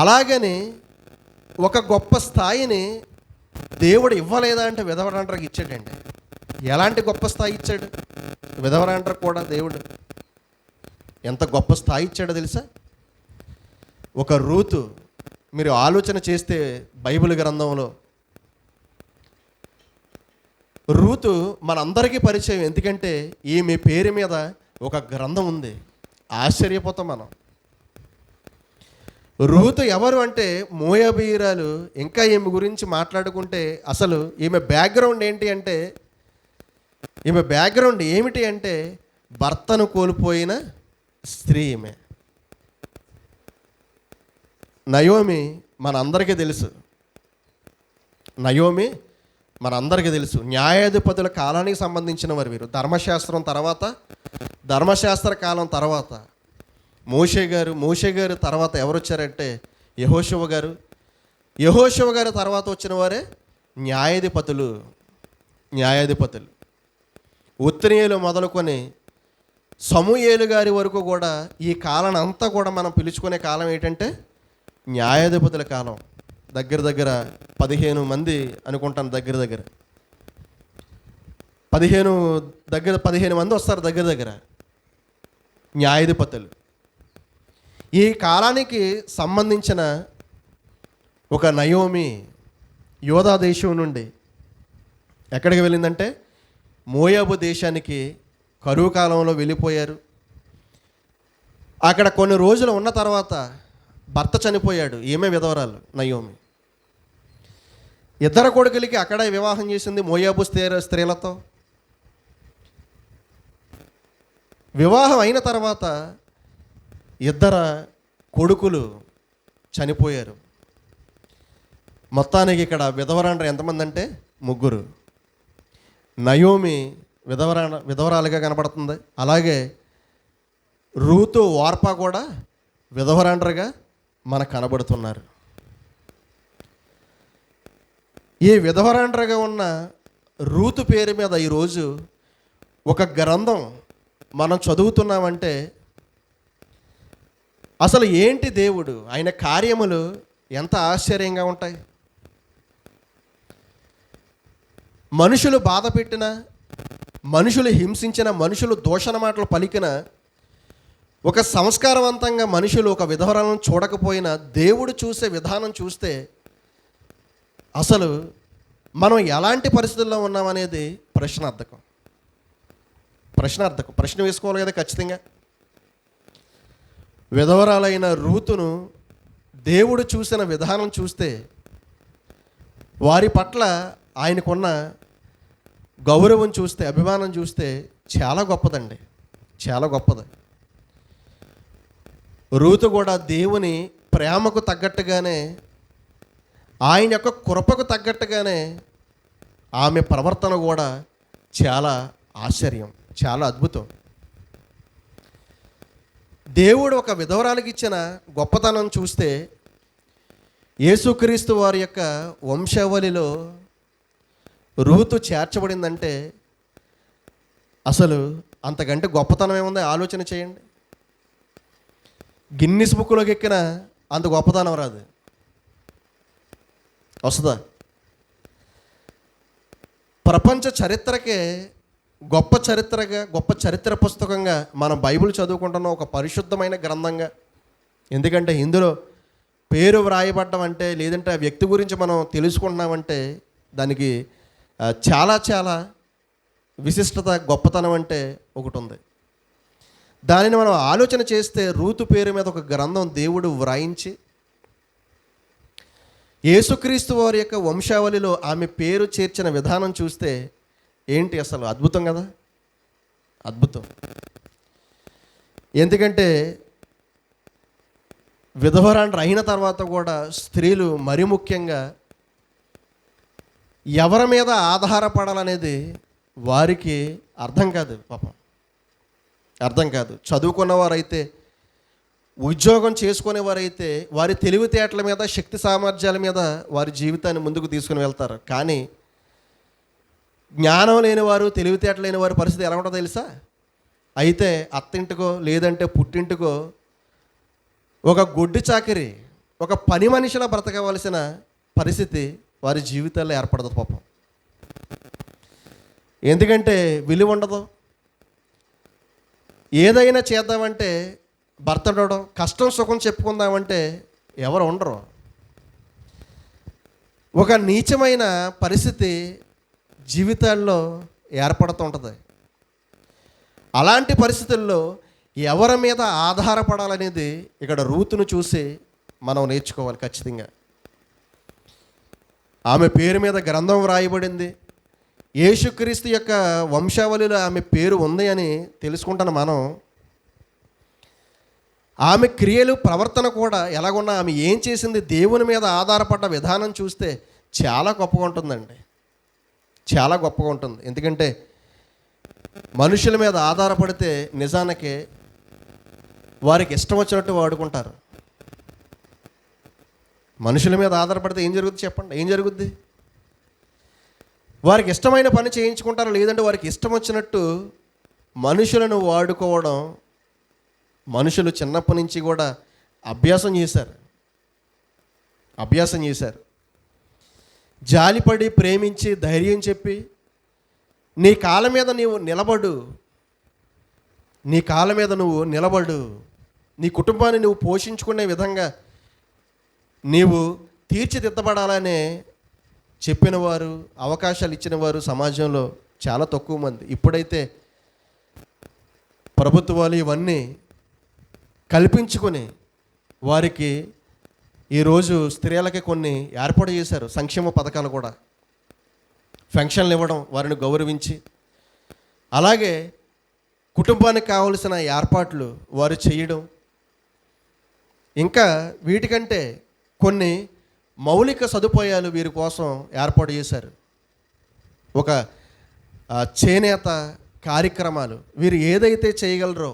అలాగని ఒక గొప్ప స్థాయిని దేవుడు ఇవ్వలేదా అంటే విధవరాండ్రకి ఇచ్చాడండి. ఎలాంటి గొప్ప స్థాయి ఇచ్చాడు విధవరాండ్రకు కూడా దేవుడు? ఎంత గొప్ప స్థాయి ఇచ్చాడో తెలుసా? ఒక రూతు, మీరు ఆలోచన చేస్తే బైబిల్ గ్రంథంలో రూతు మనందరికీ పరిచయం. ఎందుకంటే ఈమె పేరు మీద ఒక గ్రంథం ఉంది. ఆశ్చర్యపోతాం మనం. రూతు ఎవరు అంటే మోయాబీయురాలు. ఇంకా ఈమె గురించి మాట్లాడుకుంటే అసలు ఈమె బ్యాక్గ్రౌండ్ ఏమిటి అంటే భర్తను కోల్పోయిన స్త్రీ ఈమె. నయోమి మనందరికీ తెలుసు. న్యాయాధిపతుల కాలానికి సంబంధించిన వారు వీరు. ధర్మశాస్త్ర కాలం తర్వాత మోషే గారు తర్వాత ఎవరు వచ్చారంటే యెహోషువ గారు తర్వాత వచ్చిన వారే న్యాయాధిపతులు. ఒత్నియేలు మొదలుకొని సమూయేలు గారి వరకు కూడా ఈ కాలాన్ని అంతా కూడా మనం పిలుచుకునే కాలం ఏంటంటే న్యాయాధిపతుల కాలం. దగ్గర దగ్గర 15 మంది అనుకుంటాను. దగ్గర దగ్గర 15 మంది వస్తారు దగ్గర దగ్గర న్యాయాధిపతులు. ఈ కాలానికి సంబంధించిన ఒక నయోమి యోధా దేశం నుండి ఎక్కడికి వెళ్ళిందంటే మోయాబు దేశానికి కరువు కాలంలో వెళ్ళిపోయారు. అక్కడ కొన్ని రోజులు ఉన్న తర్వాత భర్త చనిపోయాడు. ఈమె విధవరాలు నయోమి. 2 కొడుకులకి అక్కడే వివాహం చేసింది మోయాబు స్త్రీలతో. వివాహం అయిన తర్వాత 2 కొడుకులు చనిపోయారు. మొత్తానికి ఇక్కడ విధవరాండ్ర ఎంతమంది అంటే 3. నయోమి విధవరాలుగా కనబడుతుంది. అలాగే రూతు వార్పా కూడా విధవరాండ్రగా మనకు కనబడుతున్నారు. ఈ విధవరాండ్రగా ఉన్న రూతు పేరు మీద ఈరోజు ఒక గ్రంథం మనం చదువుతున్నామంటే అసలు ఏంటి దేవుడు, ఆయన కార్యములు ఎంత ఆశ్చర్యంగా ఉంటాయి. మనుషులు బాధ పెట్టిన, మనుషులు హింసించిన, మనుషులు దూషణ మాటలు పలికిన, ఒక సంస్కారవంతంగా మనుషులు ఒక విధవరాలను చూడకపోయినా దేవుడు చూసే విధానం చూస్తే అసలు మనం ఎలాంటి పరిస్థితుల్లో ఉన్నామనేది ప్రశ్నార్థకం. ప్రశ్న వేసుకోవాలి కదా ఖచ్చితంగా. విధవరాలైన రూతును దేవుడు చూసిన విధానం చూస్తే వారి పట్ల ఆయనకున్న గౌరవం చూస్తే, అభిమానం చూస్తే చాలా గొప్పదండి, చాలా గొప్పది. రూతు కూడా దేవుని ప్రేమకు తగ్గట్టుగానే, ఆయన యొక్క కృపకు తగ్గట్టుగానే ఆమె ప్రవర్తన కూడా చాలా ఆశ్చర్యం, చాలా అద్భుతం. దేవుడు ఒక విధవరాలకు ఇచ్చిన గొప్పతనం చూస్తే యేసుక్రీస్తు వారి యొక్క వంశావళిలో రూతు చేర్చబడిందంటే అసలు అంతకంటే గొప్పతనం ఏముంది ఆలోచన చేయండి. గిన్నిస్ బుక్లోకి ఎక్కిన అంత గొప్పతనం రాదు, వస్తుందా? ప్రపంచ చరిత్రకే గొప్ప చరిత్ర పుస్తకంగా మనం బైబిల్ చదువుకుంటున్నాం, ఒక పరిశుద్ధమైన గ్రంథంగా. ఎందుకంటే ఇందులో పేరు వ్రాయబడ్డం అంటే, లేదంటే ఆ వ్యక్తి గురించి మనం తెలుసుకుంటున్నామంటే దానికి చాలా చాలా విశిష్టత, గొప్పతనం అంటే ఒకటి ఉంది. దానిని మనం ఆలోచన చేస్తే రూతు పేరు మీద ఒక గ్రంథం దేవుడు వ్రాయించి యేసుక్రీస్తు వారి యొక్క వంశావళిలో ఆమె పేరు చేర్చిన విధానం చూస్తే ఏంటి అసలు అద్భుతం కదా, అద్భుతం. ఎందుకంటే విధవరాండ్ర అయిన తర్వాత కూడా స్త్రీలు మరి ముఖ్యంగా ఎవరి మీద ఆధారపడాలనేది వారికి అర్థం కాదు, పాపం అర్థం కాదు. చదువుకున్నవారైతే, ఉద్యోగం చేసుకునేవారైతే వారి తెలివితేటల మీద, శక్తి సామర్థ్యాల మీద వారి జీవితాన్ని ముందుకు తీసుకుని వెళ్తారు. కానీ జ్ఞానం లేనివారు, తెలివితేటలు లేనివారి పరిస్థితి ఎలా ఉంటుందో తెలుసా? అయితే అత్తింటికో లేదంటే పుట్టింటికో ఒక గొడ్డు చాకిరి, ఒక పని మనిషిలా బ్రతకవలసిన పరిస్థితి వారి జీవితాల్లో ఏర్పడదు పాపం. ఎందుకంటే విలువ ఉండదు. ఏదైనా చేద్దామంటే భర్త ఉండడం, కష్టం సుఖం చెప్పుకుందామంటే ఎవరు ఉండరు. ఒక నీచమైన పరిస్థితి జీవితాల్లో ఏర్పడుతూ ఉంటుంది. అలాంటి పరిస్థితుల్లో ఎవరి మీద ఆధారపడాలనేది ఇక్కడ రూతును చూసి మనం నేర్చుకోవాలి ఖచ్చితంగా. ఆమె పేరు మీద గ్రంథం వ్రాయబడింది. యేసుక్రీస్తు యొక్క వంశావళిలో ఆమె పేరు ఉంది అని తెలుసుకుంటాను మనం. ఆమె క్రియలు, ప్రవర్తన కూడా ఎలాగున్నా, ఆమె ఏం చేసింది, దేవుని మీద ఆధారపడ్డ విధానం చూస్తే చాలా గొప్పగా ఉంటుందండి, చాలా గొప్పగా ఉంటుంది. ఎందుకంటే మనుషుల మీద ఆధారపడితే నిజానికి వారికి ఇష్టం వచ్చినట్టు వాడుకుంటారు. మనుషుల మీద ఆధారపడితే ఏం జరుగుద్ది చెప్పండి, ఏం జరుగుద్ది? వారికి ఇష్టమైన పని చేయించుకుంటారు, లేదంటే వారికి ఇష్టం వచ్చినట్టు మనుషులను వాడుకోవడం మనుషులు చిన్నప్పటి నుంచి కూడా అభ్యాసం చేశారు. జాలిపడి ప్రేమించి ధైర్యం చెప్పి నీ కాళ్ళ మీద నువ్వు నిలబడు, నీ కుటుంబాన్ని నువ్వు పోషించుకునే విధంగా నీవు తీర్చిదిద్దబడాలనే చెప్పిన వారు, అవకాశాలు ఇచ్చిన వారు సమాజంలో చాలా తక్కువ మంది. ఇప్పుడైతే ప్రభుత్వాలు ఇవన్నీ కల్పించుకొని వారికి ఈరోజు స్త్రీలకి కొన్ని ఏర్పాటు చేశారు, సంక్షేమ పథకాలు కూడా, పెన్షన్లు ఇవ్వడం, వారిని గౌరవించి, అలాగే కుటుంబానికి కావలసిన ఏర్పాట్లు వారు చేయడం. ఇంకా వీటికంటే కొన్ని మౌలిక సదుపాయాలు వీరి కోసం ఏర్పాటు చేశారు. ఒక చేనేత కార్యక్రమాలు, వీరు ఏదైతే చేయగలరో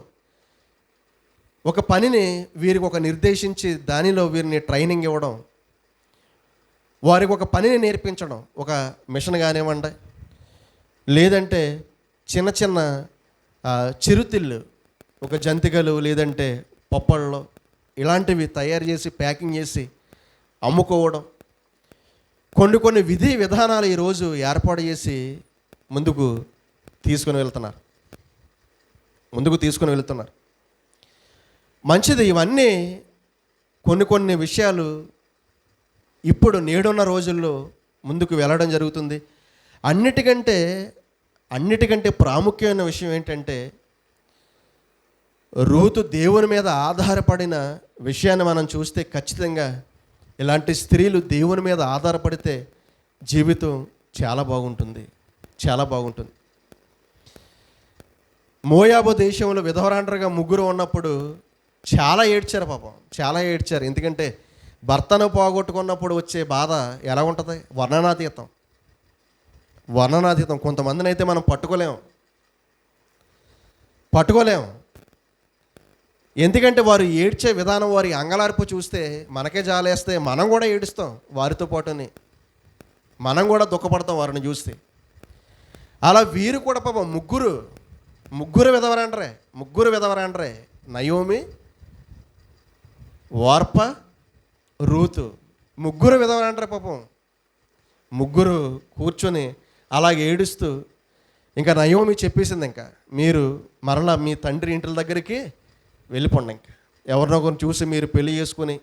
ఒక పనిని వీరికి ఒక నిర్దేశించి దానిలో వీరిని ట్రైనింగ్ ఇవ్వడం, వారికి ఒక పనిని నేర్పించడం, ఒక మిషన్ కానివ్వండి, లేదంటే చిన్న చిన్న చిరుతిళ్ళు, ఒక జంతికలు లేదంటే పప్పళ్ళు ఇలాంటివి తయారు చేసి ప్యాకింగ్ చేసి అమ్ముకోవడం, కొన్ని విధి విధానాలు ఈరోజు ఏర్పాటు చేసి ముందుకు తీసుకుని వెళ్తున్నారు. మంచిది. ఇవన్నీ కొన్ని విషయాలు ఇప్పుడు నేడున్న రోజుల్లో ముందుకు వెళ్ళడం జరుగుతుంది. అన్నిటికంటే ప్రాముఖ్యమైన విషయం ఏంటంటే, రూతు దేవుని మీద ఆధారపడిన విషయాన్ని మనం చూస్తే ఖచ్చితంగా ఇలాంటి స్త్రీలు దేవుని మీద ఆధారపడితే జీవితం చాలా బాగుంటుంది. మోయాబు దేశంలో విధవరాండ్రగా ముగ్గురు ఉన్నప్పుడు చాలా ఏడ్చారు, పాపం చాలా ఏడ్చారు. ఎందుకంటే భర్తను పోగొట్టుకున్నప్పుడు వచ్చే బాధ ఎలా ఉంటుంది? వర్ణనాతీతం. కొంతమందిని అయితే మనం పట్టుకోలేం. ఎందుకంటే వారు ఏడ్చే విధానం, వారి అంగలార్పు చూస్తే మనకే జాలేస్తే మనం కూడా ఏడుస్తాం, వారితో పాటుని మనం కూడా దుఃఖపడతాం వారిని చూస్తే. అలా వీరు కూడా పాపం ముగ్గురు విధవరాండ్రే, నయోమి, ఓర్ప, రూతు, ముగ్గురు విధవరాండ్రే పాపం. ముగ్గురు కూర్చొని అలాగే ఏడుస్తూ, ఇంకా నయోమి చెప్పేసింది, ఇంకా మీరు మరలా మీ తండ్రి ఇంటి దగ్గరికి వెళ్ళిపోండి, ఇంకా ఎవరినొకరిని చూసి మీరు పెళ్లి చేసుకుని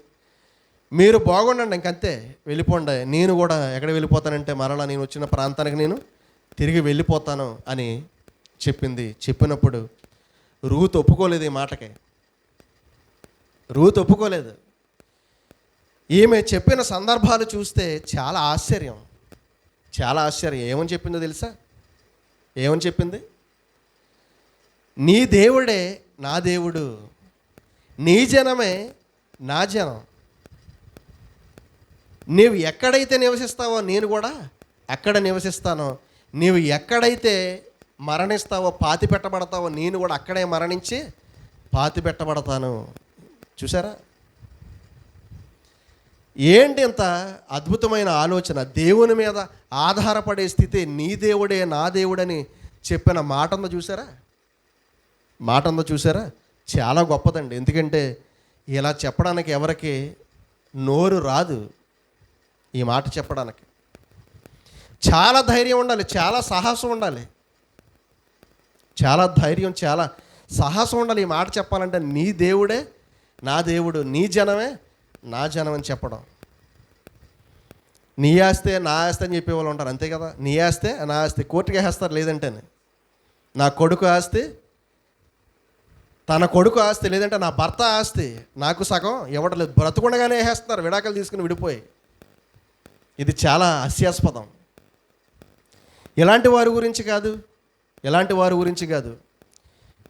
మీరు బాగుండండి, ఇంకంతే వెళ్ళిపోండి. నేను కూడా ఎక్కడ వెళ్ళిపోతానంటే మరలా నేను వచ్చిన ప్రాంతానికి నేను తిరిగి వెళ్ళిపోతాను అని చెప్పింది. చెప్పినప్పుడు రూతు ఒప్పుకోలేదు, ఈ మాటకి ఒప్పుకోలేదు. ఈమె చెప్పిన సందర్భాలు చూస్తే చాలా ఆశ్చర్యం. ఏమని చెప్పిందో తెలుసా? ఏమని చెప్పింది? నీ దేవుడే నా దేవుడు, నీ జనమే నా జనం. నీవు ఎక్కడైతే నివసిస్తావో నేను కూడా అక్కడ నివసిస్తాను. నీవు ఎక్కడైతే మరణిస్తావో, పాతి పెట్టబడతావో, నేను కూడా అక్కడే మరణించి పాతి పెట్టబడతాను. చూసారా? ఏంటి ఇంత అద్భుతమైన ఆలోచన! దేవుని మీద ఆధారపడే స్థితి, నీ దేవుడే నా దేవుడని చెప్పిన మాట ఉందో చూసారా? చాలా గొప్పదండి. ఎందుకంటే ఇలా చెప్పడానికి ఎవరికి నోరు రాదు. ఈ మాట చెప్పడానికి చాలా ధైర్యం ఉండాలి, చాలా సాహసం ఉండాలి, చాలా ధైర్యం, చాలా సాహసం ఉండాలి. ఈ మాట చెప్పాలంటే నీ దేవుడే నా దేవుడు, నీ జనమే నా జనం అని చెప్పడం. నీ ఆస్తే నా ఆస్తి అని చెప్పేవాళ్ళు ఉంటారు, అంతే కదా. నీ ఆస్తే నా ఆస్తి కోర్టుకి వేసేస్తారు. లేదంటే నా కొడుకు ఆస్తి తన కొడుకు ఆస్తి, లేదంటే నా భర్త ఆస్తి నాకు సగం ఇవ్వట్లేదు, బ్రతుకుండగానే వేసేస్తున్నారు, విడాకులు తీసుకుని విడిపోయి. ఇది చాలా హాస్యాస్పదం. ఇలాంటి వారి గురించి కాదు,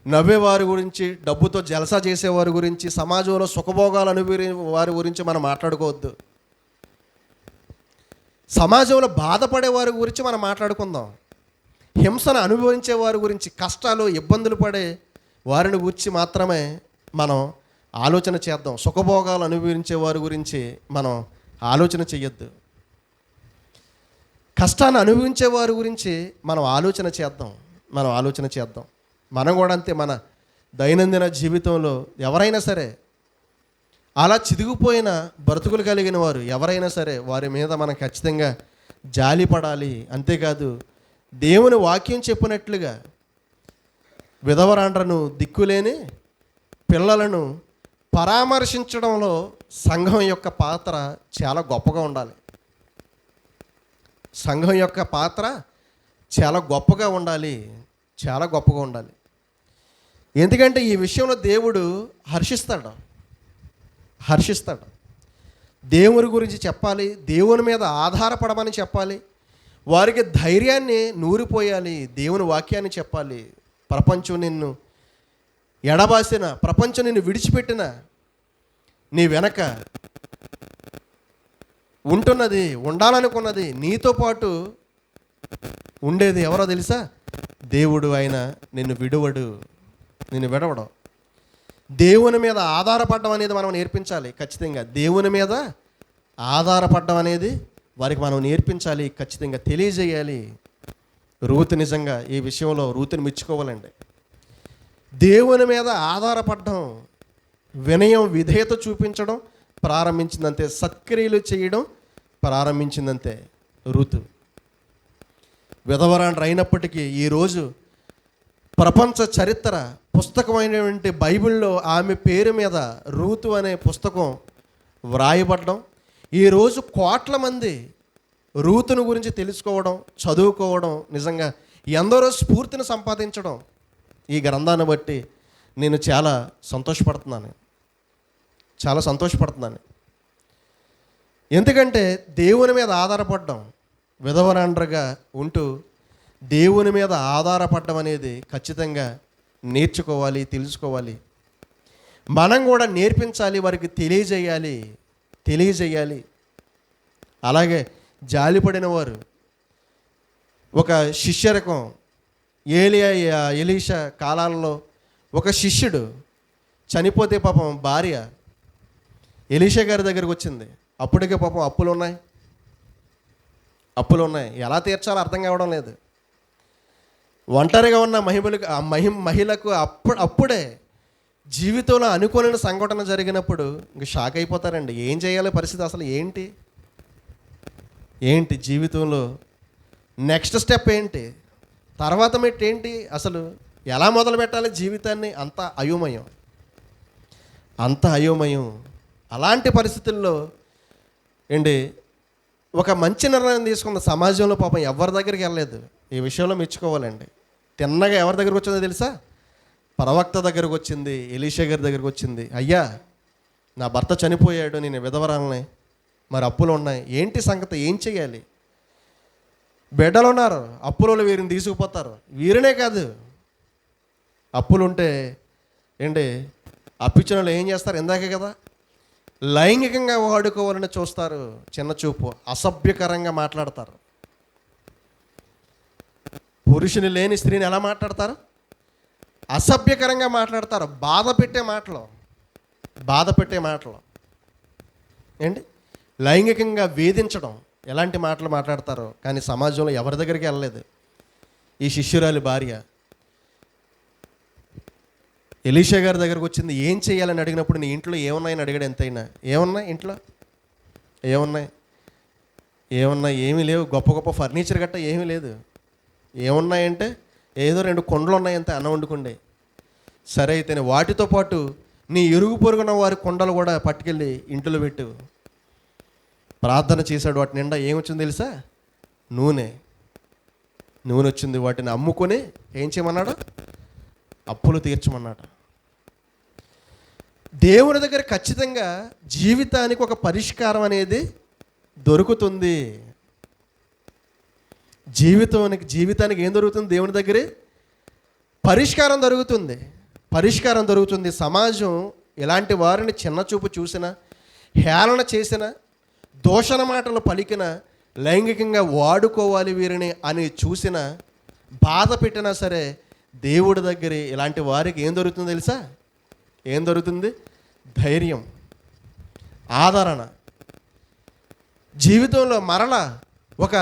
నవ్వేవారి గురించి, డబ్బుతో జలసా చేసేవారి గురించి, సమాజంలో సుఖభోగాలు అనుభవి వారి గురించి మనం మాట్లాడుకోవద్దు. సమాజంలో బాధపడే వారి గురించి మనం మాట్లాడుకుందాం. హింసను అనుభవించే వారి గురించి, కష్టాలు ఇబ్బందులు పడే వారిని గురించి మాత్రమే మనం ఆలోచన చేద్దాం. సుఖభోగాలు అనుభవించే వారి గురించి మనం ఆలోచన చెయ్యొద్దు. కష్టాన్ని అనుభవించే వారి గురించి మనం ఆలోచన చేద్దాం. మనం కూడా అంతే. మన దైనందిన జీవితంలో ఎవరైనా సరే అలా చిదిగిపోయిన బ్రతుకులు కలిగిన వారు ఎవరైనా సరే వారి మీద మనం ఖచ్చితంగా జాలి పడాలి. అంతేకాదు దేవుని వాక్యం చెప్పినట్లుగా విధవరాండ్రను, దిక్కులేని పిల్లలను పరామర్శించడంలో సంఘం యొక్క పాత్ర చాలా గొప్పగా ఉండాలి. సంఘం యొక్క పాత్ర చాలా గొప్పగా ఉండాలి. ఎందుకంటే ఈ విషయంలో దేవుడు హర్షిస్తాడు. దేవుని గురించి చెప్పాలి, దేవుని మీద ఆధారపడమని చెప్పాలి, వారికి ధైర్యాన్ని నూరిపోయాలి, దేవుని వాక్యాన్ని చెప్పాలి. ప్రపంచం నిన్ను ఎడబాసిన, ప్రపంచం నిన్ను విడిచిపెట్టిన, నీ వెనక ఉంటున్నది, ఉండాలనుకున్నది, నీతో పాటు ఉండేది ఎవరో తెలుసా? దేవుడు. ఆయన నిన్ను విడవడం. దేవుని మీద ఆధారపడడం అనేది మనం నేర్పించాలి. ఖచ్చితంగా దేవుని మీద ఆధారపడడం అనేది వారికి మనం నేర్పించాలి, ఖచ్చితంగా తెలియజేయాలి. రూతు నిజంగా ఈ విషయంలో రూతుని మెచ్చుకోవాలండి. దేవుని మీద ఆధారపడడం, వినయం, విధేయత చూపించడం ప్రారంభించిందంతే, సత్క్రియలు చేయడం ప్రారంభించిందంతే రూతు. విధవరాండ్ర అయినప్పటికీ ఈరోజు ప్రపంచ చరిత్ర పుస్తకమైనటువంటి బైబిల్లో ఆమె పేరు మీద రూతు అనే పుస్తకం వ్రాయబడడం, ఈరోజు కోట్ల మంది రూతును గురించి తెలుసుకోవడం, చదువుకోవడం, నిజంగా ఎందరో స్ఫూర్తిని సంపాదించడం, ఈ గ్రంథాన్ని బట్టి నేను చాలా సంతోషపడుతున్నాను. ఎందుకంటే దేవుని మీద ఆధారపడడం, విధవరాండ్రగా ఉంటూ దేవుని మీద ఆధారపడడం అనేది ఖచ్చితంగా నేర్చుకోవాలి, తెలుసుకోవాలి. మనం కూడా నేర్పించాలి, వారికి తెలియజేయాలి. అలాగే జాలిపడిన వారు ఒక శిష్యరకం. ఎలీషా కాలాల్లో ఒక శిష్యుడు చనిపోతే పాపం భార్య ఎలీషా గారి దగ్గరికి వచ్చింది. అప్పటికే పాపం అప్పులు ఉన్నాయి, ఎలా తీర్చాలో అర్థం కావడం లేదు. ఒంటరిగా ఉన్న మహిళకు అప్పుడే జీవితంలో అనుకోలేని సంఘటన జరిగినప్పుడు ఇంక షాక్ అయిపోతారండి. ఏం చేయాలి పరిస్థితి, అసలు ఏంటి జీవితంలో నెక్స్ట్ స్టెప్ ఏంటి, తర్వాత మెట్టు ఏంటి, అసలు ఎలా మొదలు పెట్టాలి జీవితాన్ని? అంత అయోమయం. అలాంటి పరిస్థితుల్లో ఒక మంచి నిర్ణయం తీసుకున్న సమాజంలో పాపం ఎవరి దగ్గరికి వెళ్ళలేదు. ఈ విషయంలో మెచ్చుకోవాలండి. తిన్నగా ఎవరి దగ్గరికి వచ్చిందో తెలుసా? ప్రవక్త దగ్గరకు వచ్చింది, ఎలీషా గారి దగ్గరకు వచ్చింది. అయ్యా, నా భర్త చనిపోయాడు, నేను విధవరాలని, మరి అప్పులు ఉన్నాయి, ఏంటి సంగతి, ఏం చేయాలి? బిడ్డలు ఉన్నారు, అప్పులలో వీరిని తీసుకుపోతారు. వీరినే కాదు, అప్పులుంటే అప్పిచ్చిన వాళ్ళు ఏం చేస్తారు? ఇందాకే కదా, లైంగికంగా వాడుకోవాలని చూస్తారు. చిన్న చూపు, అసభ్యకరంగా మాట్లాడతారు. పురుషుని లేని స్త్రీని ఎలా మాట్లాడతారు? అసభ్యకరంగా మాట్లాడతారు. బాధ పెట్టే మాటలు లైంగికంగా వేధించడం, ఎలాంటి మాటలు మాట్లాడతారో. కానీ సమాజంలో ఎవరి దగ్గరికి వెళ్ళలేదు. ఈ శిష్యురాలి భార్య ఎలీషా గారి దగ్గరకు వచ్చింది. ఏం చేయాలని అడిగినప్పుడు, నీ ఇంట్లో ఏమున్నాయని అడిగాడు. ఎంతైనా ఏమున్నాయి ఇంట్లో? ఏమున్నాయి? ఏమీ లేవు. గొప్ప ఫర్నిచర్ గట్ట ఏమీ లేదు. ఏమున్నాయంటే ఏదో 2 కుండలు ఉన్నాయంతే, అన్నం వండుకుండే. సరే అయితేనే వాటితో పాటు నీ ఇరుగు పొరుగున వారి కుండలు కూడా పట్టుకెళ్ళి ఇంట్లో పెట్టు. ప్రార్థన చేశాడు. వాటి నిండా ఏమొచ్చింది తెలుసా? నూనె వచ్చింది. వాటిని అమ్ముకొని ఏం చేయమన్నాడు? అప్పులు తీర్చమన్నాడు. దేవుని దగ్గర ఖచ్చితంగా జీవితానికి ఒక పరిష్కారం అనేది దొరుకుతుంది. జీవితానికి ఏం దొరుకుతుంది? దేవుని దగ్గరే పరిష్కారం దొరుకుతుంది. సమాజం ఇలాంటి వారిని చిన్నచూపు చూసిన, హేళన చేసిన, దోషణ మాటలు పలికిన, లైంగికంగా వాడుకోవాలి వీరిని అని చూసిన, బాధ పెట్టినా సరే దేవుడి దగ్గర ఇలాంటి వారికి ఏం దొరుకుతుందో తెలుసా? ఏం దొరుకుతుంది? ధైర్యం, ఆదరణ. జీవితంలో మరలా ఒక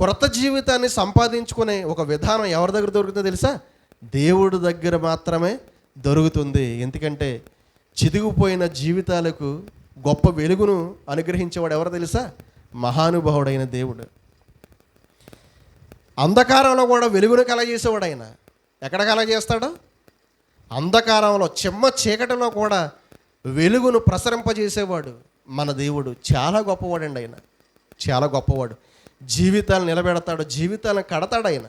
క్రొత్త జీవితాన్ని సంపాదించుకునే ఒక విధానం ఎవరి దగ్గర దొరుకుతుందో తెలుసా? దేవుడి దగ్గర మాత్రమే దొరుకుతుంది. ఎందుకంటే చితికిపోయిన జీవితాలకు గొప్ప వెలుగును అనుగ్రహించేవాడు ఎవరు తెలుసా? మహానుభావుడైన దేవుడు. అంధకారంలో కూడా వెలుగును కలగజేసేవాడు ఆయన. ఎక్కడ కలగజేస్తాడు? అంధకారంలో, చిమ్మ చీకటిలో కూడా వెలుగును ప్రసరింపజేసేవాడు మన దేవుడు. చాలా గొప్పవాడండి ఆయన, చాలా గొప్పవాడు. జీవితాలు నిలబెడతాడు, జీవితాలను కడతాడు ఆయన,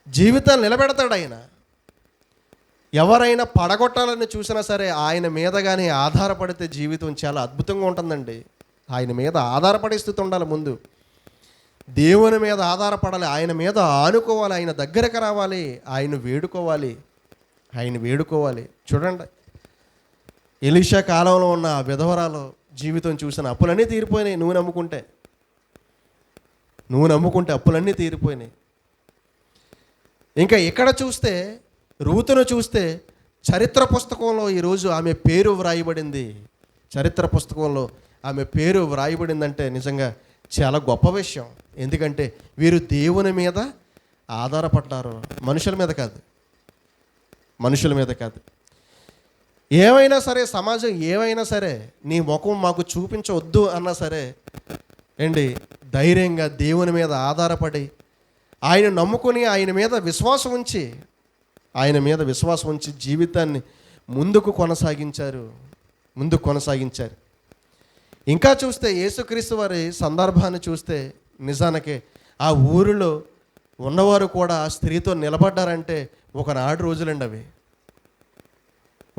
జీవితాలు నిలబెడతాడు ఆయన. ఎవరైనా పడగొట్టాలని చూసినా సరే ఆయన మీద కానీ ఆధారపడితే జీవితం చాలా అద్భుతంగా ఉంటుందండి. ఆయన మీద ఆధారపడే స్థితి ఉండాలి. ముందు దేవుని మీద ఆధారపడాలి, ఆయన మీద ఆనుకోవాలి, ఆయన దగ్గరకు రావాలి, ఆయన వేడుకోవాలి, ఆయన వేడుకోవాలి. చూడండి, ఎలీషా కాలంలో ఉన్న ఆ విధవరాలు జీవితం చూసిన అప్పులన్నీ తీరిపోయినాయి. నువ్వు నమ్ముకుంటే అప్పులన్నీ తీరిపోయినాయి. ఇంకా ఇక్కడ చూస్తే, రూతును చూస్తే చరిత్ర పుస్తకంలో ఈరోజు ఆమె పేరు వ్రాయబడింది. చరిత్ర పుస్తకంలో ఆమె పేరు వ్రాయబడిందంటే నిజంగా చాలా గొప్ప విషయం. ఎందుకంటే వీరు దేవుని మీద ఆధారపడ్డారు, మనుషుల మీద కాదు, మనుషుల మీద కాదు. ఏమైనా సరే, సమాజం ఏమైనా సరే నీ ముఖం మాకు చూపించవద్దు అన్నా సరే ఏంటి, ధైర్యంగా దేవుని మీద ఆధారపడి ఆయన నమ్ముకొని ఆయన మీద విశ్వాసం ఉంచి జీవితాన్ని ముందుకు కొనసాగించారు. ఇంకా చూస్తే యేసుక్రీస్తు వారి సందర్భాన్ని చూస్తే నిజానికి ఆ ఊరిలో ఉన్నవారు కూడా ఆ స్త్రీతో నిలబడ్డారంటే ఒకనాడు రోజులండి అవి.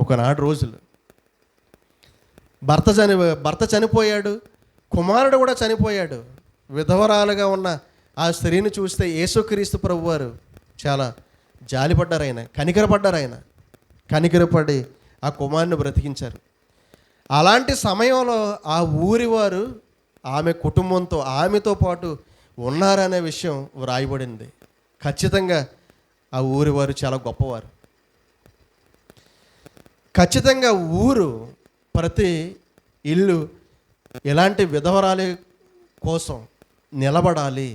ఒకనాడు రోజులు. భర్త చనిపోయాడు, కుమారుడు కూడా చనిపోయాడు. విధవరాలుగా ఉన్న ఆ స్త్రీని చూస్తే యేసుక్రీస్తు ప్రభువారు చాలా జాలిపడ్డారు, ఆయన కనికరపడి ఆ కుమారుని బ్రతికించారు. అలాంటి సమయంలో ఆ ఊరి వారు ఆమె కుటుంబంతో, ఆమెతో పాటు ఉన్నారనే విషయం వ్రాయబడింది. ఖచ్చితంగా ఆ ఊరి వారు చాలా గొప్పవారు. ఖచ్చితంగా ఊరు, ప్రతి ఇల్లు ఎలాంటి విధవరాలి కోసం నిలబడాలి.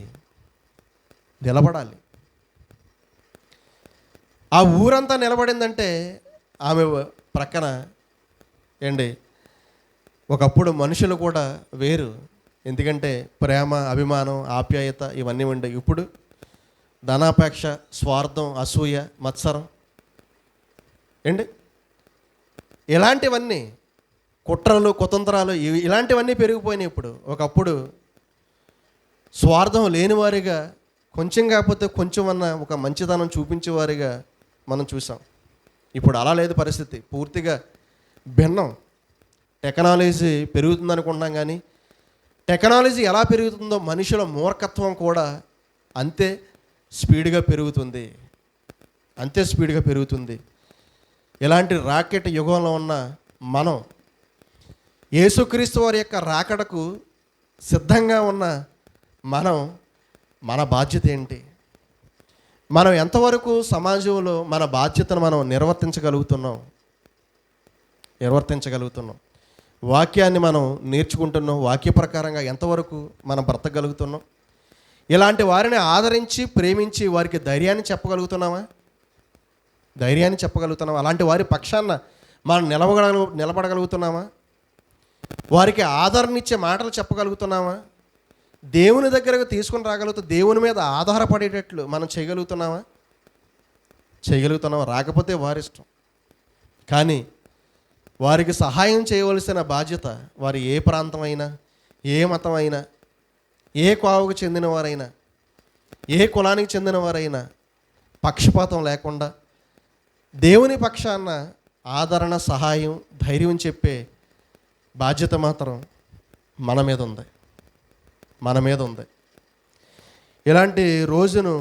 ఆ ఊరంతా నిలబడిందంటే ఆమె ప్రక్కన ఒకప్పుడు మనుషులు కూడా వేరు. ఎందుకంటే ప్రేమ, అభిమానం, ఆప్యాయత ఇవన్నీ ఉండే. ఇప్పుడు ధనాపేక్ష, స్వార్థం, అసూయ, మత్సరం ఇలాంటివన్నీ, కుట్రలు, కుతంత్రాలు, ఇలాంటివన్నీ పెరిగిపోయినాయి ఇప్పుడు. ఒకప్పుడు స్వార్థం లేనివారిగా, కొంచెం కాకపోతే కొంచెం అన్న ఒక మంచితనం చూపించేవారిగా మనం చూసాం. ఇప్పుడు అలా లేదు పరిస్థితి, పూర్తిగా భిన్నం. టెక్నాలజీ పెరుగుతుంది అనుకుంటున్నాం, కానీ టెక్నాలజీ ఎలా పెరుగుతుందో మనుషుల మూర్ఖత్వం కూడా అంతే స్పీడ్గా పెరుగుతుంది. ఇలాంటి రాకెట్ యుగంలో ఉన్న మనం యేసుక్రీస్తు వారి యొక్క రాకడకు సిద్ధంగా ఉన్న మన బాధ్యత ఏంటి? మనం ఎంతవరకు సమాజంలో మన బాధ్యతను మనం నిర్వర్తించగలుగుతున్నాం? వాక్యాన్ని మనం నేర్చుకుంటున్నాం, వాక్య ప్రకారంగా ఎంతవరకు మనం బ్రతకగలుగుతున్నాం? ఇలాంటి వారిని ఆదరించి, ప్రేమించి వారికి ధైర్యాన్ని చెప్పగలుగుతున్నామా? అలాంటి వారి పక్షాన మనం నిలబడగలుగుతున్నామా? వారికి ఆదరణిచ్చే మాటలు చెప్పగలుగుతున్నామా? దేవుని దగ్గరకు తీసుకుని రాగలుగుతాం, దేవుని మీద ఆధారపడేటట్లు మనం చేయగలుగుతున్నామా? రాకపోతే వారిష్టం. కానీ వారికి సహాయం చేయవలసిన బాధ్యత, వారు ఏ ప్రాంతమైనా, ఏ మతమైనా, ఏ కోవకు చెందినవారైనా, ఏ కులానికి చెందినవారైనా పక్షపాతం లేకుండా దేవుని పక్షాన ఆదరణ, సహాయం, ధైర్యం చెప్పే బాధ్యత మాత్రం మన మీద ఉంది. ఇలాంటి రోజును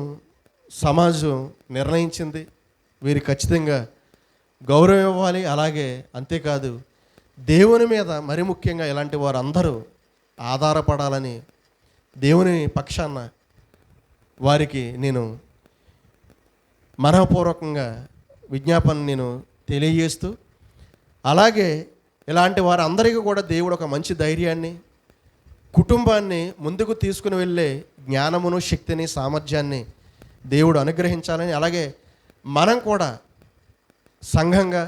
సమాజం నిర్ణయించింది. వీరు ఖచ్చితంగా గౌరవం ఇవ్వాలి. అలాగే అంతేకాదు, దేవుని మీద మరి ముఖ్యంగా ఇలాంటి వారు అందరూ ఆధారపడాలని దేవుని పక్షాన వారికి నేను మనఃపూర్వకంగా విజ్ఞాపన తెలియజేస్తూ, అలాగే ఇలాంటి వారందరికీ కూడా దేవుడు ఒక మంచి ధైర్యాన్ని, కుటుంబాన్ని ముందుకు తీసుకుని వెళ్ళే జ్ఞానమును, శక్తిని, సామర్థ్యాన్ని దేవుడు అనుగ్రహించాలని, అలాగే మనం కూడా సంఘంగా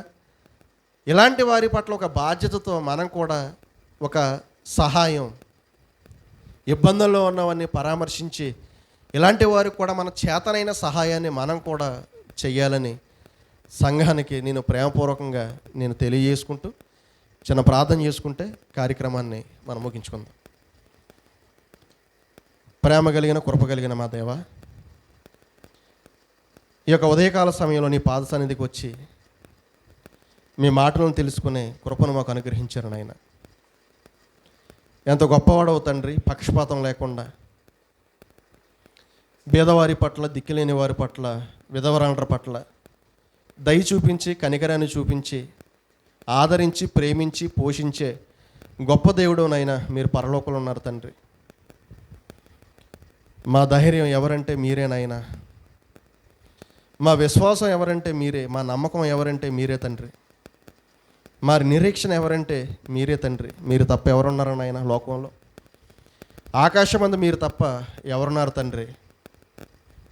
ఇలాంటి వారి పట్ల ఒక బాధ్యతతో మనం కూడా ఒక సహాయం, ఇబ్బందుల్లో ఉన్నవారిని పరామర్శించి ఇలాంటి వారికి కూడా మన చేతనైన సహాయాన్ని మనం కూడా చెయ్యాలని సంఘానికి నేను ప్రేమపూర్వకంగా తెలియజేసుకుంటూ చిన్న ప్రార్థన చేసుకుంటే కార్యక్రమాన్ని మనం ముగించుకుందాం. ప్రేమ కలిగిన, కృప కలిగిన మా దేవ, ఈ యొక్క ఉదయకాల సమయంలో నీ పాద సన్నిధికి వచ్చి మీ మాటలను తెలుసుకునే కృపను మాకు అనుగ్రహించారు నాయన. ఎంత గొప్పవాడవు తండ్రి, పక్షపాతం లేకుండా బీదవారి పట్ల, దిక్కులేని వారి పట్ల, విధవరాండ్ర పట్ల దయ చూపించి, కనికరాన్ని చూపించి, ఆదరించి, ప్రేమించి, పోషించే గొప్ప దేవుడు నాయన మీరు పరలోకంలో ఉన్నారు తండ్రి. మా ధైర్యం ఎవరంటే మీరే నాయన, మా విశ్వాసం ఎవరంటే మీరే, మా నమ్మకం ఎవరంటే మీరే తండ్రి, మా నిరీక్షణ ఎవరంటే మీరే తండ్రి. మీరు తప్ప ఎవరున్నారు నాయన లోకంలో? ఆకాశమందు మీరు తప్ప ఎవరున్నారు తండ్రి?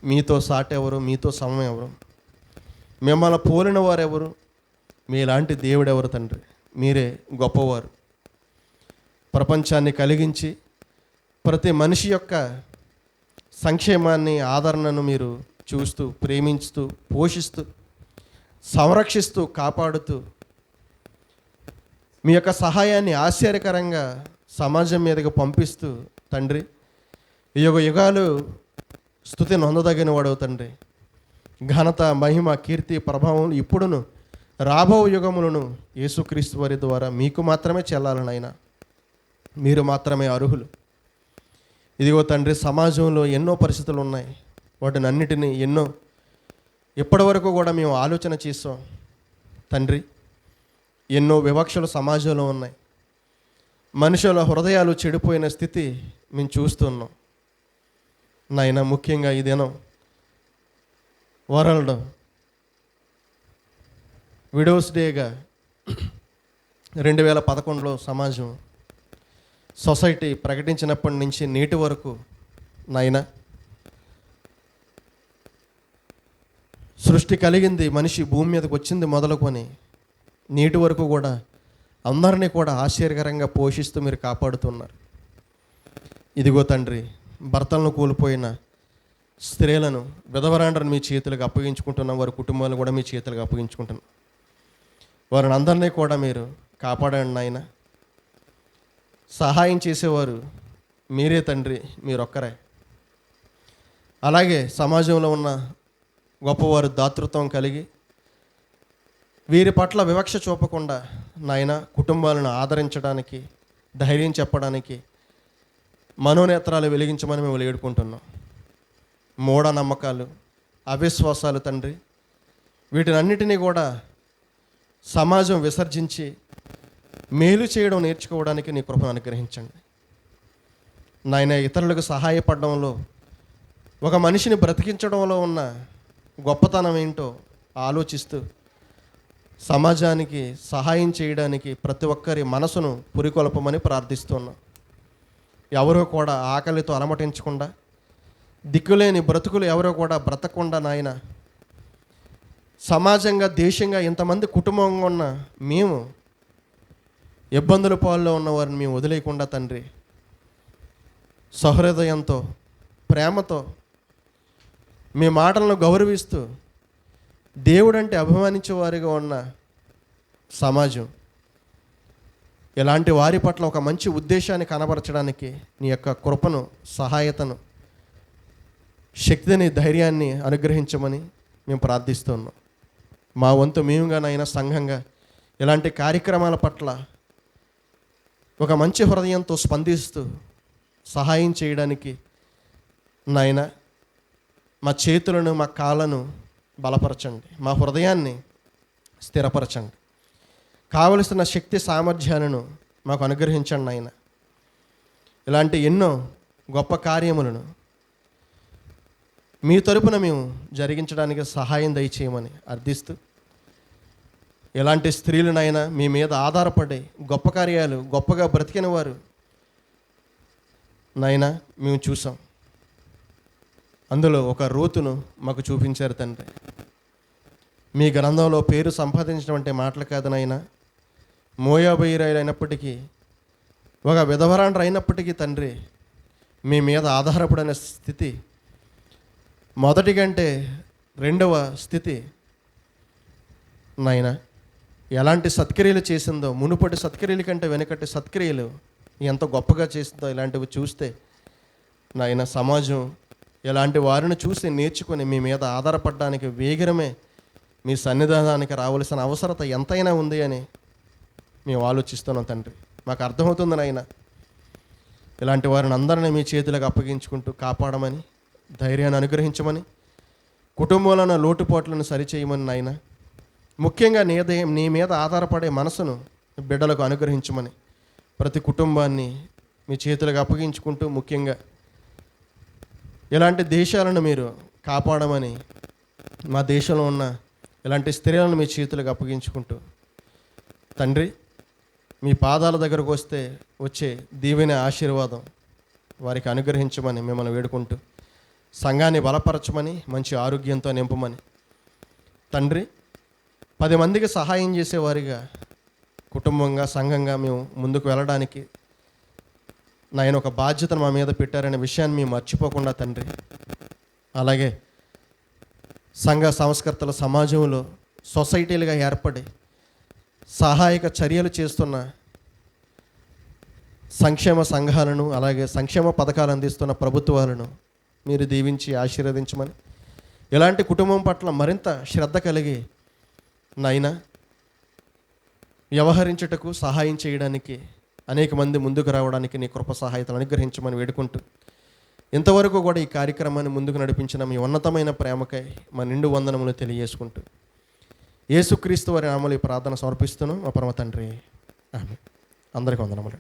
మీతో సాటి ఎవరు? మీతో సమం ఎవరు? మిమ్మల్ని పోలిన వారు ఎవరు? మీలాంటి దేవుడు ఎవరు తండ్రి? మీరే గొప్పవారు. ప్రపంచాన్ని కలిగించి ప్రతి మనిషి యొక్క సంక్షేమాన్ని, ఆదరణను మీరు చూస్తూ, ప్రేమించుతూ, పోషిస్తూ, సంరక్షిస్తూ, కాపాడుతూ మీ యొక్క సహాయాన్ని ఆశ్చర్యకరంగా సమాజం మీదకి పంపిస్తూ తండ్రి, యుగ యుగాలు స్తుతి నొందదగిన వాడవు తండ్రి. ఘనత, మహిమ, కీర్తి, ప్రభావం ఇప్పుడును రాబో యుగములను యేసుక్రీస్తు వారి ద్వారా మీకు మాత్రమే చెల్లాలనైనా. మీరు మాత్రమే అర్హులు. ఇదిగో తండ్రి, సమాజంలో ఎన్నో పరిస్థితులు ఉన్నాయి. వాటిని అన్నిటినీ ఇప్పటి వరకు కూడా మేము ఆలోచన చేసాం తండ్రి. ఎన్నో వివక్షలు సమాజంలో ఉన్నాయి. మనుషుల హృదయాలు చెడిపోయిన స్థితి మేము చూస్తున్నాం నాయన. ముఖ్యంగా ఈ దినం వరల్డ్ విడోస్ డేగా 2011లో సమాజం, సొసైటీ ప్రకటించినప్పటి నుంచి నేటి వరకు నాయన, సృష్టి కలిగింది, మనిషి భూమి మీదకి వచ్చింది మొదలుకొని నేటి వరకు కూడా అందరినీ కూడా ఆశ్చర్యకరంగా పోషిస్తూ మీరు కాపాడుతున్నారు. ఇదిగో తండ్రి, భర్తలను కోల్పోయిన స్త్రీలను, విధవరాండ్రను మీ చేతులకు అప్పగించుకుంటున్నాం. వారి కుటుంబాలను కూడా మీ చేతులకు అప్పగించుకుంటున్నాం. వారిని అందరినీ కూడా మీరు కాపాడండి నాయన. సహాయం చేసేవారు మీరే తండ్రి, మీరొక్కరే. అలాగే సమాజంలో ఉన్న గొప్పవారు దాతృత్వం కలిగి వీరి పట్ల వివక్ష చూపకుండా నాయన కుటుంబాలను ఆదరించడానికి, ధైర్యం చెప్పడానికి మనోనేత్రాలు వెలిగించమని మేము వేడుకుంటున్నాం. మూఢనమ్మకాలు, అవిశ్వాసాలు తండ్రి, వీటినన్నిటినీ కూడా సమాజం విసర్జించి మేలు చేయడం నేర్చుకోవడానికి నీ కృపను అనుగ్రహించండి నాయన. ఇతరులకు సహాయపడడంలో, ఒక మనిషిని బ్రతికించడంలో ఉన్న గొప్పతనం ఏంటో ఆలోచిస్తూ సమాజానికి సహాయం చేయడానికి ప్రతి ఒక్కరి మనసును పురికొల్పమని ప్రార్థిస్తున్నాం. ఎవరో కూడా ఆకలితో అలమటించకుండా, దిక్కులేని బ్రతుకులు ఎవరో కూడా బ్రతకకుండా నాయన, సమాజంగా, దేశంగా ఇంతమంది కుటుంబంగా ఉన్న మేము ఇబ్బందుల పాల్లో ఉన్న వారిని మేము వదిలేయకుండా తండ్రి, సహృదయంతో, ప్రేమతో, మీ మాటలను గౌరవిస్తూ దేవుడంటే అభిమానించేవారిగా ఉన్న సమాజం, ఇలాంటి వారి పట్ల ఒక మంచి ఉద్దేశాన్ని కనబరచడానికి నీ యొక్క కృపను, సహాయతను, శక్తిని, ధైర్యాన్ని అనుగ్రహించమని మేము ప్రార్థిస్తున్నాం. మా వంతు మేముగానైనా సంఘంగా ఇలాంటి కార్యక్రమాల పట్ల ఒక మంచి హృదయంతో స్పందిస్తూ సహాయం చేయడానికి నాయన మా చేతులను, మా కాళ్ళను బలపరచండి, మా హృదయాన్ని స్థిరపరచండి. కావలసిన శక్తి, సామర్థ్యాలను మాకు అనుగ్రహించండి నాయన. ఇలాంటి ఎన్నో గొప్ప కార్యములను మీ తరపున మేము జరిగించడానికి సహాయం దయచేయమని అర్థిస్తూ, ఎలాంటి స్త్రీలనైనా మీ మీద ఆధారపడి గొప్ప కార్యాలు, గొప్పగా బ్రతికిన వారు నాయనా మేము చూసాం. అందులో ఒక రూతును మాకు చూపించారు తండ్రి. మీ గ్రంథంలో పేరు సంపాదించడం అంటే మాటలు కాదు నాయనా. మోయాబీయురాలు అయినప్పటికీ, ఒక విధవరాండ్రు అయినప్పటికీ తండ్రి, మీ మీద ఆధారపడిన స్థితి మొదటి కంటే రెండవ స్థితి నాయనా ఎలాంటి సత్క్రియలు చేసిందో, మునుపటి సత్క్రియల కంటే వెనకటి సత్క్రియలు ఎంత గొప్పగా చేసిందో ఇలాంటివి చూస్తే నాయన సమాజం ఇలాంటి వారిని చూసి నేర్చుకొని మీ మీద ఆధారపడడానికి వేగరమే మీ సన్నిధానానికి రావాల్సిన అవసరత ఎంతైనా ఉంది అని మేము ఆలోచిస్తున్నాం తండ్రి. మాకు అర్థమవుతుంది నాయన. ఇలాంటి వారిని అందరినీ మీ చేతులకు అప్పగించుకుంటూ కాపాడమని, ధైర్యాన్ని అనుగ్రహించమని, కుటుంబంలో లోటుపాట్లను సరిచేయమని నాయన, ముఖ్యంగా నీ మీద ఆధారపడే మనసును బిడ్డలకు అనుగ్రహించమని, ప్రతి కుటుంబాన్ని మీ చేతులకు అప్పగించుకుంటూ, ముఖ్యంగా ఇలాంటి దేశాలను మీరు కాపాడమని, మా దేశంలో ఉన్న ఇలాంటి స్త్రీలను మీ చేతులకు అప్పగించుకుంటూ తండ్రి, మీ పాదాల దగ్గరకు వచ్చే దీవెన ఆశీర్వాదం వారికి అనుగ్రహించమని మిమ్మల్ని వేడుకుంటూ, సంఘాన్ని బలపరచమని, మంచి ఆరోగ్యంతో నింపమని తండ్రి, 10 మందికి సహాయం చేసేవారిగా కుటుంబంగా, సంఘంగా మేము ముందుకు వెళ్ళడానికి నాయన ఒక బాధ్యతను మా మీద పెట్టారనే విషయాన్ని మేము మర్చిపోకుండా తండ్రి, అలాగే సంఘ సంస్కర్తల సమాజంలో సొసైటీలుగా ఏర్పడి సహాయక చర్యలు చేస్తున్న సంక్షేమ సంఘాలను, అలాగే సంక్షేమ పథకాలు అందిస్తున్న ప్రభుత్వాలను మీరు దీవించి ఆశీర్వదించమని, ఇలాంటి కుటుంబం పట్ల మరింత శ్రద్ధ కలిగి నాయన వ్యవహరించుటకు, సహాయం చేయడానికి అనేక మంది ముందుకు రావడానికి నీ కృప సహాయతలు అనుగ్రహించమని వేడుకుంటూ, ఇంతవరకు కూడా ఈ కార్యక్రమాన్ని ముందుకు నడిపించిన మీ ఉన్నతమైన ప్రేమకై మా నిండు వందనములు తెలియజేసుకుంటూ, యేసుక్రీస్తు వారి నామములో ఈ ప్రార్థన సమర్పిస్తున్నాం మా పరమ తండ్రి. ఆమేన్. అందరికీ వందనములు.